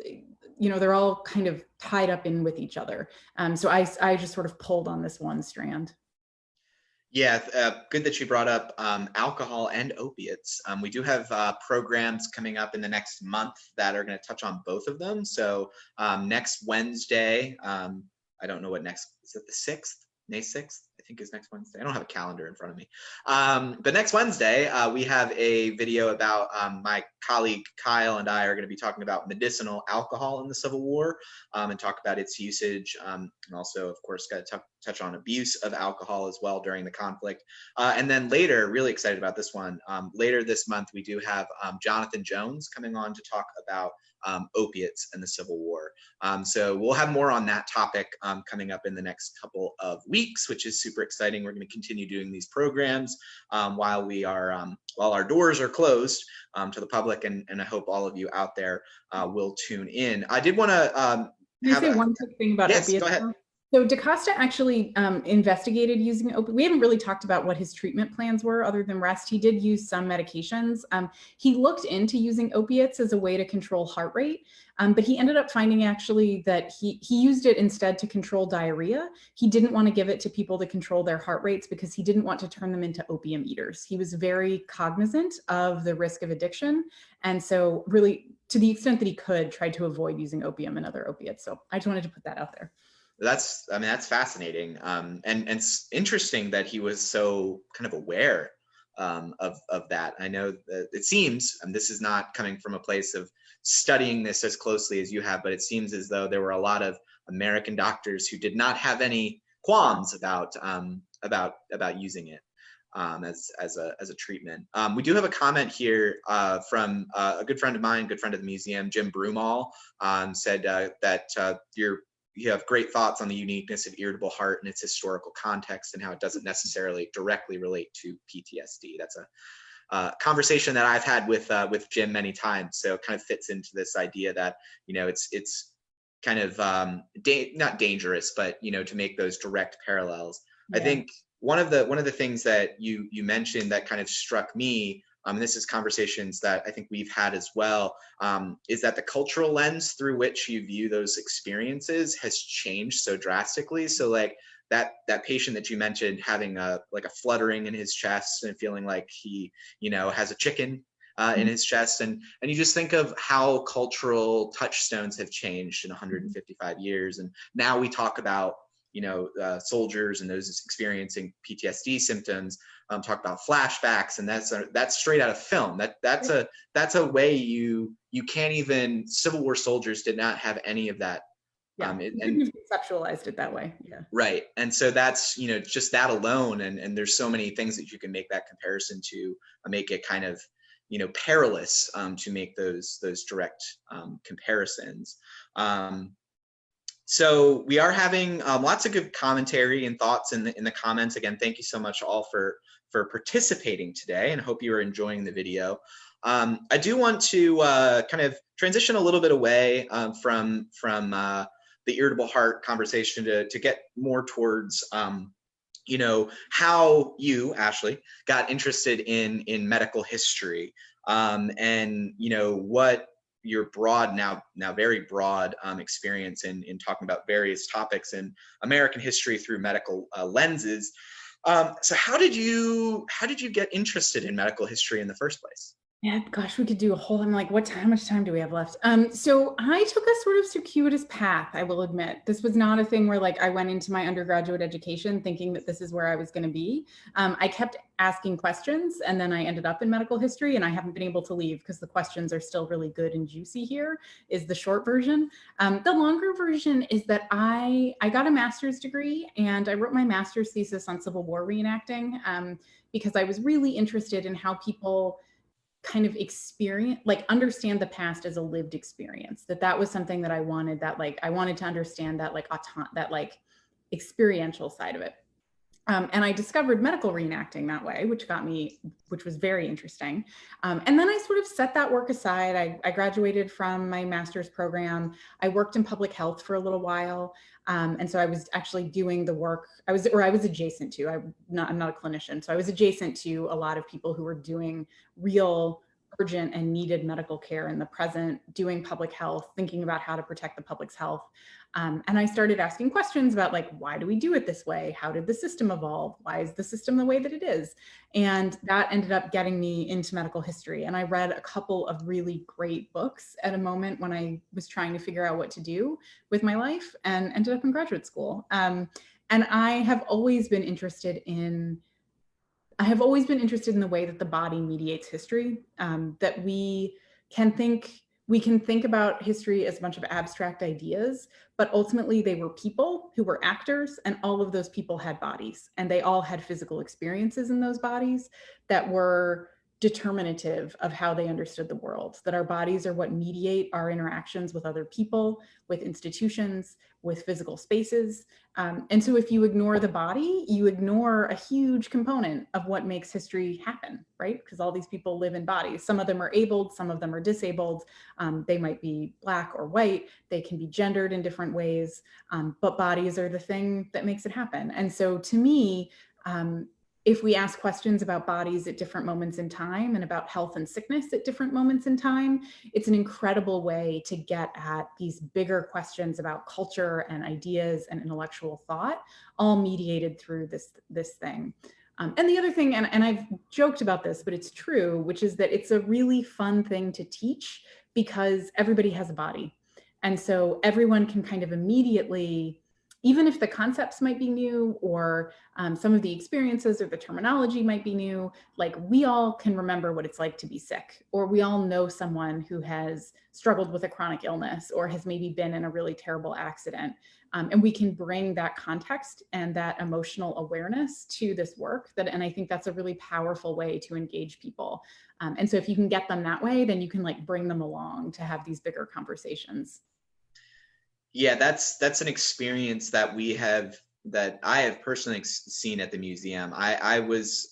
they're all kind of tied up in with each other. So I just sort of pulled on this one strand. Yeah, good that you brought up alcohol and opiates. We do have programs coming up in the next month that are going to touch on both of them. So next Wednesday, I don't know what next, is it the 6th? May 6th, I think is next Wednesday. I don't have a calendar in front of me. But next Wednesday, we have a video about my colleague Kyle and I are going to be talking about medicinal alcohol in the Civil War and talk about its usage. And also, of course, got to touch on abuse of alcohol as well during the conflict. And then later, really excited about this one, later this month, we do have Jonathan Jones coming on to talk about opiates and the Civil War. So we'll have more on that topic coming up in the next couple of weeks, which is super exciting. We're going to continue doing these programs while our doors are closed to the public, and I hope all of you out there will tune in. I did want to Can I say one quick thing about opiates? Yes, go ahead. So DaCosta actually investigated using opiates. We haven't really talked about what his treatment plans were other than rest. He did use some medications. He looked into using opiates as a way to control heart rate, but he ended up finding actually that he used it instead to control diarrhea. He didn't want to give it to people to control their heart rates because he didn't want to turn them into opium eaters. He was very cognizant of the risk of addiction. And so really, to the extent that he could, tried to avoid using opium and other opiates. So I just wanted to put that out there. I mean, that's fascinating. And it's interesting that he was so kind of aware of that. I know that it seems, and this is not coming from a place of studying this as closely as you have, but it seems as though there were a lot of American doctors who did not have any qualms about using it as a treatment. We do have a comment here from a good friend of mine, good friend of the museum, Jim Broomall, said that you have great thoughts on the uniqueness of Irritable Heart and its historical context and how it doesn't necessarily directly relate to PTSD. That's a conversation that I've had with Jim many times. So it kind of fits into this idea that, you know, it's kind of not dangerous, but, you know, to make those direct parallels. Yeah. I think one of the things that you mentioned that kind of struck me, and this is conversations that I think we've had as well, is that the cultural lens through which you view those experiences has changed so drastically. So like that patient that you mentioned having a fluttering in his chest and feeling like he, you know, has a chicken in his chest, and you just think of how cultural touchstones have changed in 155 years, and now we talk about, you know, soldiers and those experiencing PTSD symptoms talk about flashbacks, and that's straight out of film. That's a way you can't even. Civil War soldiers did not have any of that. Yeah, and conceptualized it that way. Yeah, right. And so that's, you know, just that alone, and there's so many things that you can make that comparison to make it kind of, you know, perilous to make those direct comparisons. So we are having lots of good commentary and thoughts in the comments. Again, thank you so much all for participating today, and hope you are enjoying the video. I do want to kind of transition a little bit away from the Irritable Heart conversation to get more towards you know, how you, Ashley, got interested in medical history, and, you know, what your broad, now very broad experience in talking about various topics in American history through medical lenses. So how did you get interested in medical history in the first place? Yeah, gosh, we could do a whole, I'm like, how much time do we have left? So I took a sort of circuitous path, I will admit. This was not a thing where like I went into my undergraduate education thinking that this is where I was going to be. I kept asking questions, and then I ended up in medical history, and I haven't been able to leave because the questions are still really good and juicy here, is the short version. The longer version is that I got a master's degree, and I wrote my master's thesis on Civil War reenacting because I was really interested in how people kind of understand the past as a lived experience. That was something that I wanted, that like I wanted to understand that like experiential side of it. And I discovered medical reenacting that way, which was very interesting. And then I sort of set that work aside. I graduated from my master's program. I worked in public health for a little while. And so I was actually doing the work I was adjacent to. I'm not a clinician. So I was adjacent to a lot of people who were doing real urgent and needed medical care in the present, doing public health, thinking about how to protect the public's health. And I started asking questions about like, why do we do it this way? How did the system evolve? Why is the system the way that it is? And that ended up getting me into medical history. And I read a couple of really great books at a moment when I was trying to figure out what to do with my life, and ended up in graduate school. And I have always been interested in the way that the body mediates history, that we can think about history as a bunch of abstract ideas, but ultimately they were people who were actors, and all of those people had bodies, and they all had physical experiences in those bodies that were determinative of how they understood the world, that our bodies are what mediate our interactions with other people, with institutions, with physical spaces. And so if you ignore the body, you ignore a huge component of what makes history happen, right? Because all these people live in bodies. Some of them are abled, some of them are disabled. They might be Black or white. They can be gendered in different ways, but bodies are the thing that makes it happen. And so to me, if we ask questions about bodies at different moments in time, and about health and sickness at different moments in time, it's an incredible way to get at these bigger questions about culture and ideas and intellectual thought, all mediated through this thing. And the other thing, and I've joked about this, but it's true, which is that it's a really fun thing to teach because everybody has a body. And so everyone can kind of immediately even if the concepts might be new, or some of the experiences or the terminology might be new, like we all can remember what it's like to be sick, or we all know someone who has struggled with a chronic illness or has maybe been in a really terrible accident. And we can bring that context and that emotional awareness to this work, and I think that's a really powerful way to engage people. And so if you can get them that way, then you can like bring them along to have these bigger conversations. Yeah, that's an experience that I have personally seen at the museum. I was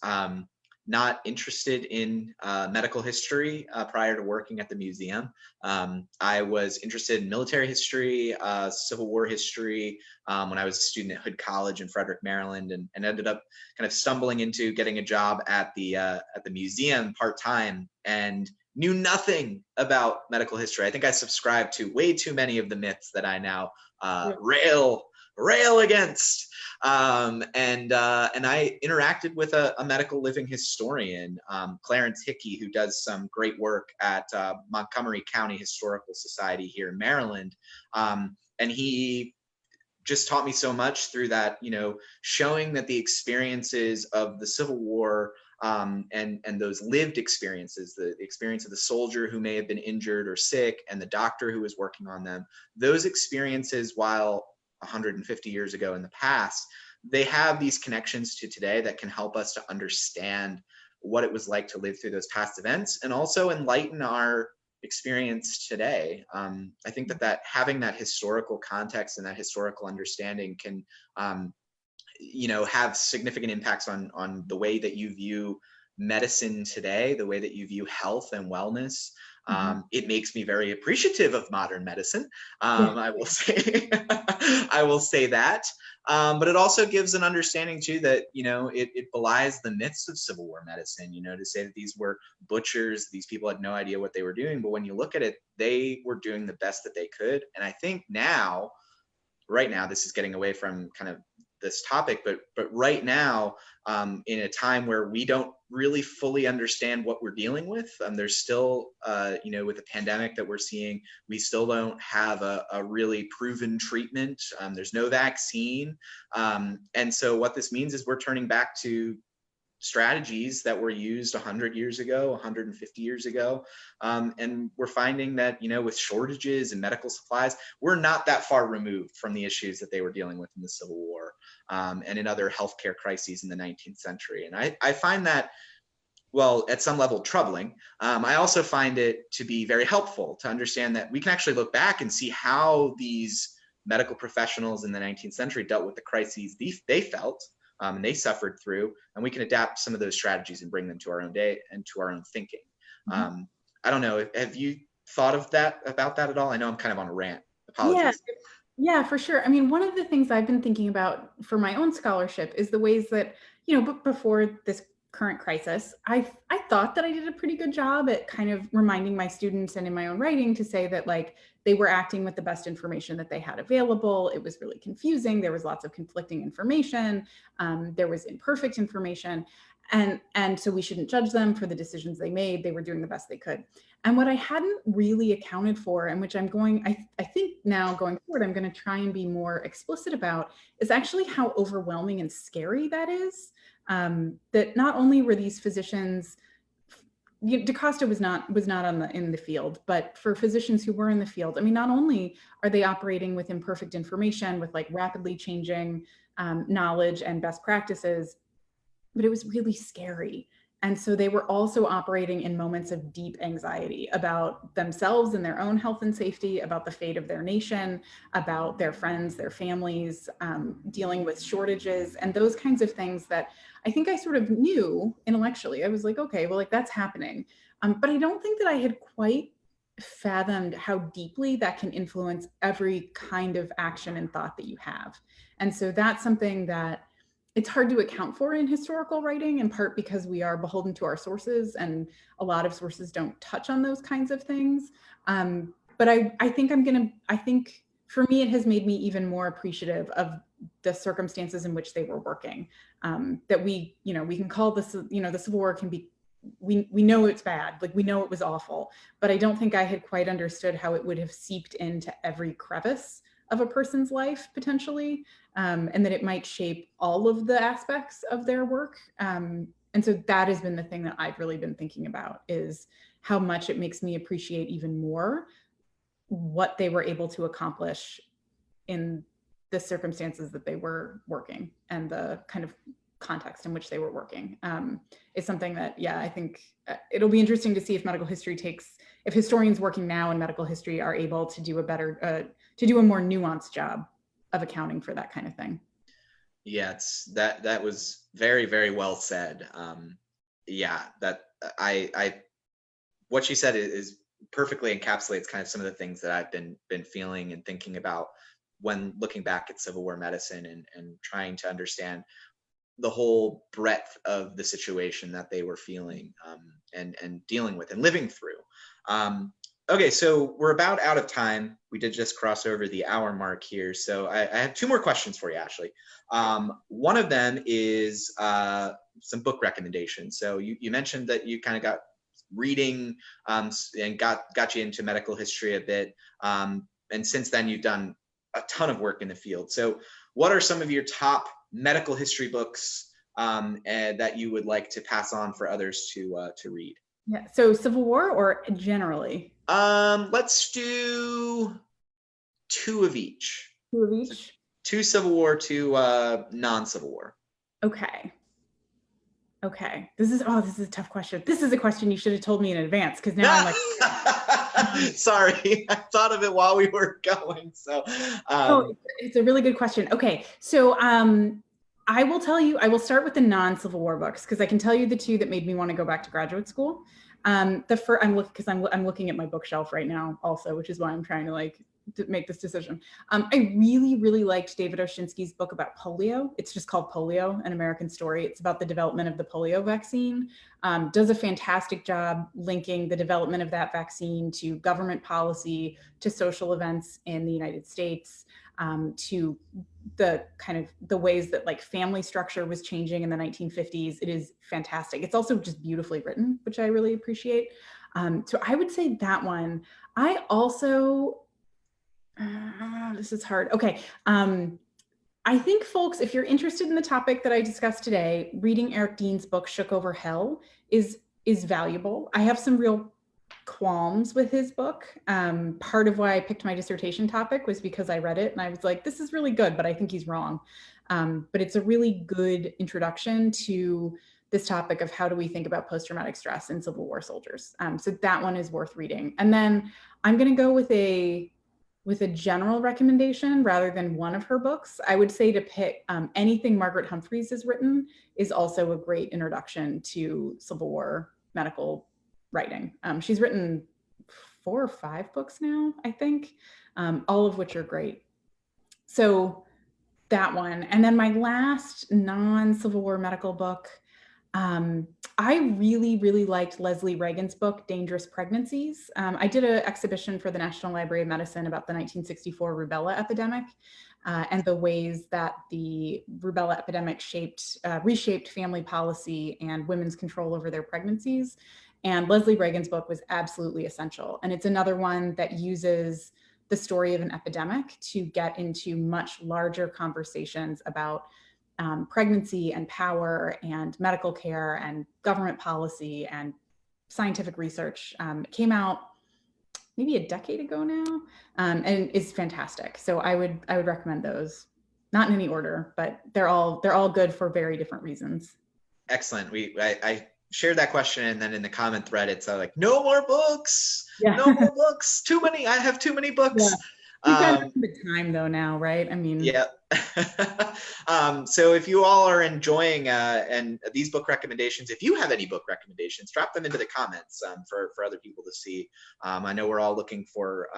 not interested in medical history prior to working at the museum. I was interested in military history, Civil War history when I was a student at Hood College in Frederick, Maryland, and ended up kind of stumbling into getting a job at the museum part-time, and knew nothing about medical history. I think I subscribed to way too many of the myths that I now rail against. And I interacted with a medical living historian, Clarence Hickey, who does some great work at Montgomery County Historical Society here in Maryland. And he just taught me so much through that, showing that the experiences of the Civil War and those lived experiences, the experience of the soldier who may have been injured or sick and the doctor who was working on them, those experiences, while 150 years ago in the past, they have these connections to today that can help us to understand what it was like to live through those past events, and also enlighten our experience today. I think that having that historical context and that historical understanding can have significant impacts on the way that you view medicine today, the way that you view health and wellness. It makes me very appreciative of modern medicine. I will say, I will say that. But it also gives an understanding too that, it belies the myths of Civil War medicine, to say that these were butchers, these people had no idea what they were doing. But when you look at it, they were doing the best that they could. And I think right now, this is getting away from kind of this topic, but right now, in a time where we don't really fully understand what we're dealing with, there's still, with the pandemic that we're seeing, we still don't have a really proven treatment. There's no vaccine. And so what this means is we're turning back to strategies that were used 100 years ago, 150 years ago. And we're finding that, with shortages in medical supplies, we're not that far removed from the issues that they were dealing with in the Civil War and in other healthcare crises in the 19th century. And I find that, well, at some level troubling. I also find it to be very helpful to understand that we can actually look back and see how these medical professionals in the 19th century dealt with the crises they felt and they suffered through, and we can adapt some of those strategies and bring them to our own day and to our own thinking. I don't know, have you thought of about that at all? I know I'm kind of on a rant. Apologies. Yeah, for sure. I mean, one of the things I've been thinking about for my own scholarship is the ways that, before this current crisis, I thought that I did a pretty good job at kind of reminding my students and in my own writing to say that like they were acting with the best information that they had available. It was really confusing. There was lots of conflicting information. There was imperfect information. And so we shouldn't judge them for the decisions they made. They were doing the best they could. And what I hadn't really accounted for, and which I think now going forward, I'm going to try and be more explicit about, is actually how overwhelming and scary that is. That not only were these physicians, DaCosta was not in the field, but for physicians who were in the field, I mean, not only are they operating with imperfect information, with like rapidly changing knowledge and best practices, but it was really scary. And so they were also operating in moments of deep anxiety about themselves and their own health and safety, about the fate of their nation, about their friends, their families, dealing with shortages and those kinds of things that I think I sort of knew intellectually. I was like, okay, well, like that's happening. But I don't think that I had quite fathomed how deeply that can influence every kind of action and thought that you have. And so that's something that it's hard to account for in historical writing, in part because we are beholden to our sources and a lot of sources don't touch on those kinds of things. But I think for me, it has made me even more appreciative of the circumstances in which they were working. That we can call this, the Civil War can be, we know it's bad, like we know it was awful, but I don't think I had quite understood how it would have seeped into every crevice of a person's life potentially, and that it might shape all of the aspects of their work. And so that has been the thing that I've really been thinking about, is how much it makes me appreciate even more what they were able to accomplish in the circumstances that they were working and the kind of context in which they were working. Is something that, yeah, I think it'll be interesting to see if medical history if historians working now in medical history are able to do to do a more nuanced job of accounting for that kind of thing. Yeah, that was very, very well said. Yeah, that what she said is perfectly encapsulates kind of some of the things that I've been feeling and thinking about when looking back at Civil War medicine and trying to understand the whole breadth of the situation that they were feeling, and dealing with and living through. Okay, so we're about out of time. We did just cross over the hour mark here. So I have two more questions for you, Ashley. One of them is some book recommendations. So you mentioned that you kind of got reading and got you into medical history a bit. And since then, you've done a ton of work in the field. So what are some of your top medical history books and that you would like to pass on for others to read? Yeah. So Civil War or generally? Let's do two of each. Two of each? Two Civil War, two non-Civil War. Okay. This is a tough question. This is a question you should have told me in advance, because now I'm like, sorry, I thought of it while we were going. So it's a really good question. Okay. So I will start with the non-Civil War books, because I can tell you the two that made me want to go back to graduate school. I'm looking at my bookshelf right now also, which is why I'm trying to make this decision. I really, really liked David Oshinsky's book about polio. It's just called Polio, An American Story. It's about the development of the polio vaccine. Does a fantastic job linking the development of that vaccine to government policy, to social events in the United States, to the ways that like family structure was changing in the 1950s. It is fantastic. It's also just beautifully written, which I really appreciate. So I would say that one. I also, this is hard. Okay. I think folks, if you're interested in the topic that I discussed today, reading Eric Dean's book, Shook Over Hell, is valuable. I have some real qualms with his book. Part of why I picked my dissertation topic was because I read it and I was like, this is really good, but I think he's wrong. But it's a really good introduction to this topic of how do we think about post-traumatic stress in Civil War soldiers. So that one is worth reading. And then I'm going to go with a general recommendation rather than one of her books. I would say to pick anything Margaret Humphreys has written is also a great introduction to Civil War medical writing. She's written 4 or 5 books now, I think, all of which are great. So that one. And then my last non-Civil War medical book, I really, really liked Leslie Reagan's book, Dangerous Pregnancies. I did an exhibition for the National Library of Medicine about the 1964 rubella epidemic and the ways that the rubella epidemic reshaped family policy and women's control over their pregnancies. And Leslie Reagan's book was absolutely essential. And it's another one that uses the story of an epidemic to get into much larger conversations about pregnancy and power and medical care and government policy and scientific research. It came out maybe a decade ago now, and is fantastic. So I would recommend those, not in any order, but they're all good for very different reasons. Excellent. I shared that question, and then in the comment thread, it's like, no more books. Yeah. No more books. Too many. I have too many books. Yeah. We've got the time though now, right? I mean, yeah. So if you all are enjoying and these book recommendations, if you have any book recommendations, drop them into the comments for other people to see. I know we're all looking for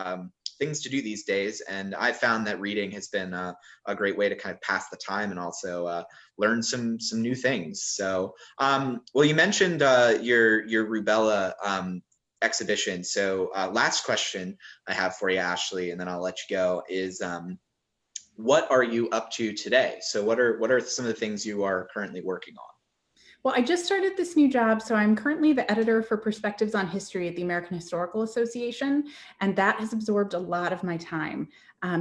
things to do these days, and I found that reading has been a great way to kind of pass the time and also learn some new things. So, well, you mentioned your rubella exhibition. So last question I have for you, Ashley, and then I'll let you go, is what are you up to today? So what are some of the things you are currently working on? Well, I just started this new job. So I'm currently the editor for Perspectives on History at the American Historical Association, and that has absorbed a lot of my time.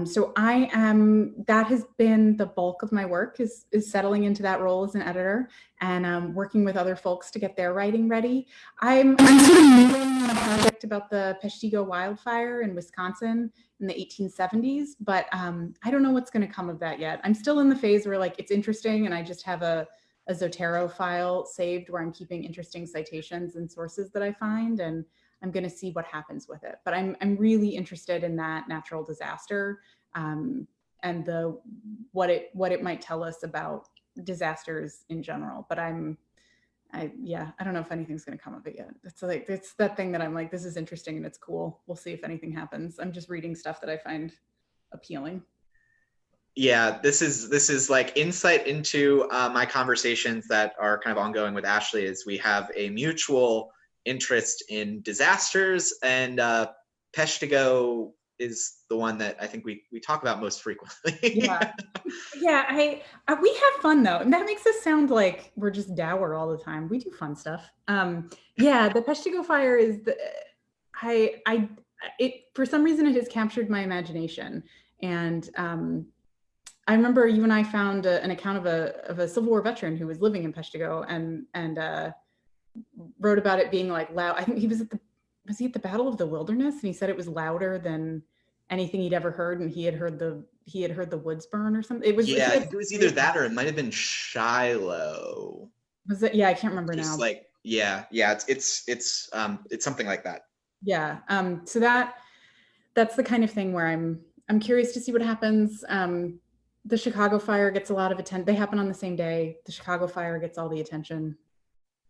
So that has been the bulk of my work is settling into that role as an editor and working with other folks to get their writing ready. I'm sort of noodling on a project about the Peshtigo wildfire in Wisconsin in the 1870s, but I don't know what's going to come of that yet. I'm still in the phase where like it's interesting and I just have a Zotero file saved where I'm keeping interesting citations and sources that I find, and I'm going to see what happens with it. But I'm really interested in that natural disaster and what it might tell us about disasters in general. But I don't know if anything's going to come of it yet. It's that thing that I'm like, this is interesting and it's cool. We'll see if anything happens. I'm just reading stuff that I find appealing. Yeah, this is like insight into my conversations that are kind of ongoing with Ashley. Is we have a mutual interest in disasters, and Peshtigo is the one that I think we talk about most frequently. Yeah, yeah. We have fun though, and that makes us sound like we're just dour all the time. We do fun stuff. Yeah, the Peshtigo fire is it for some reason it has captured my imagination, and I remember you and I found an account of a Civil War veteran who was living in Peshtigo and wrote about it being like loud. I think he was at the Battle of the Wilderness, and he said it was louder than anything he'd ever heard, and he had heard the woods burn or something. It was I think it was either that or it might have been Shiloh. Was it? Yeah, I can't remember Just now. like it's something like that. Yeah. So that's the kind of thing where I'm curious to see what happens. The Chicago fire gets a lot of attention. They happen on the same day. The Chicago fire gets all the attention,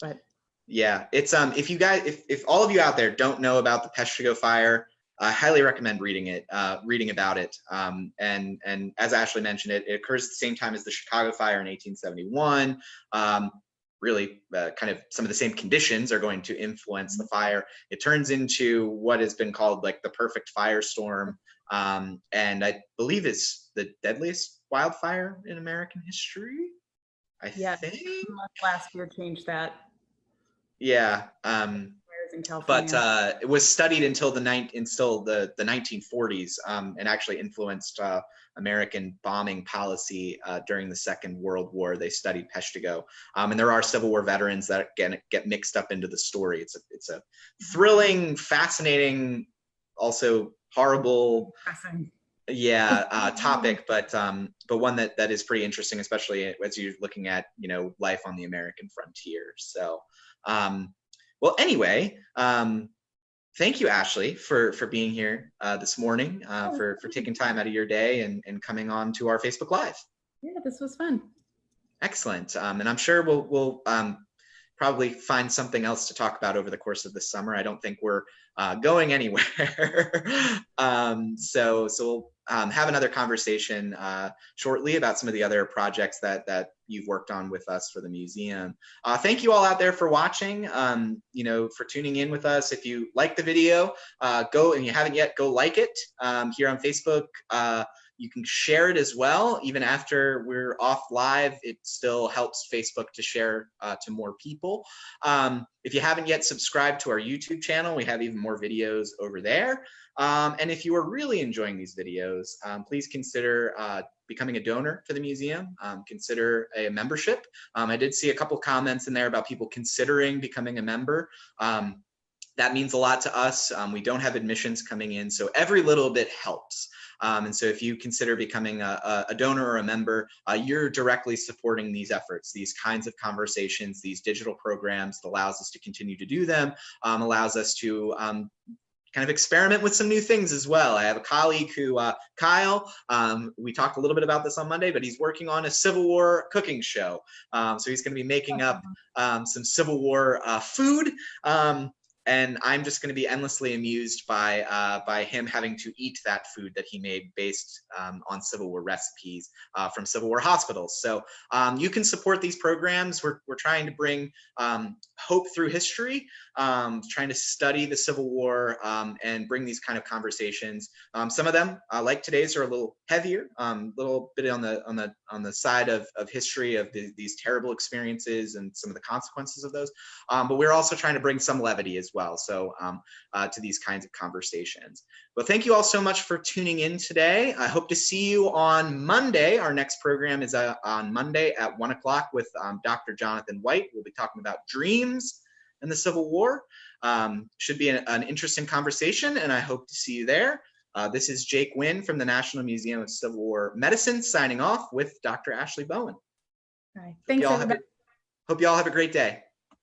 but yeah, it's if all of you out there don't know about the Peshtigo fire, I highly recommend reading about it. And as Ashley mentioned, it occurs at the same time as the Chicago fire in 1871. Really, kind of some of the same conditions are going to influence the fire. It turns into what has been called like the perfect firestorm, and I believe it's the deadliest wildfire in American history. I think last year changed that. Yeah. But it was studied until the 1940s, and actually influenced American bombing policy during the Second World War. They studied Peshtigo, and there are Civil War veterans that get mixed up into the story. It's a thrilling, fascinating, also horrible, topic, but one that is pretty interesting, especially as you're looking at life on the American frontier. So. Well, anyway, thank you, Ashley, for being here this morning, for taking time out of your day and coming on to our Facebook Live. Yeah, this was fun. Excellent. And I'm sure we'll probably find something else to talk about over the course of the summer. I don't think we're going anywhere. So we'll have another conversation shortly about some of the other projects that you've worked on with us for the museum. Thank you all out there for watching, for tuning in with us. If you like the video, go, and you haven't yet, go like it here on Facebook. You can share it as well. Even after we're off live, it still helps Facebook to share to more people. If you haven't yet subscribed to our YouTube channel, we have even more videos over there. And if you are really enjoying these videos, please consider becoming a donor to the museum. Consider a membership. I did see a couple comments in there about people considering becoming a member. That means a lot to us. We don't have admissions coming in, so every little bit helps. And so if you consider becoming a donor or a member, you're directly supporting these efforts, these kinds of conversations, these digital programs. That allows us to continue to do them, allows us to kind of experiment with some new things as well. I have a colleague who, Kyle, we talked a little bit about this on Monday, but he's working on a Civil War cooking show. So he's going to be making up some Civil War food. and I'm just going to be endlessly amused by him having to eat that food that he made based on Civil War recipes from Civil War hospitals. So you can support these programs. We're trying to bring hope through history, trying to study the Civil War and bring these kind of conversations. Some of them, like today's, are a little heavier, a little bit on the side of history of these terrible experiences and some of the consequences of those. But we're also trying to bring some levity as well, so to these kinds of conversations. Well, thank you all so much for tuning in today. I hope to see you on Monday. Our next program is on Monday at 1 o'clock with Dr. Jonathan White. We'll be talking about dreams and the Civil War. Should be an interesting conversation, and I hope to see you there. This is Jake Wynn from the National Museum of Civil War Medicine signing off with Dr. Ashley Bowen. All right. Thanks, everybody. Hope you all have a great day.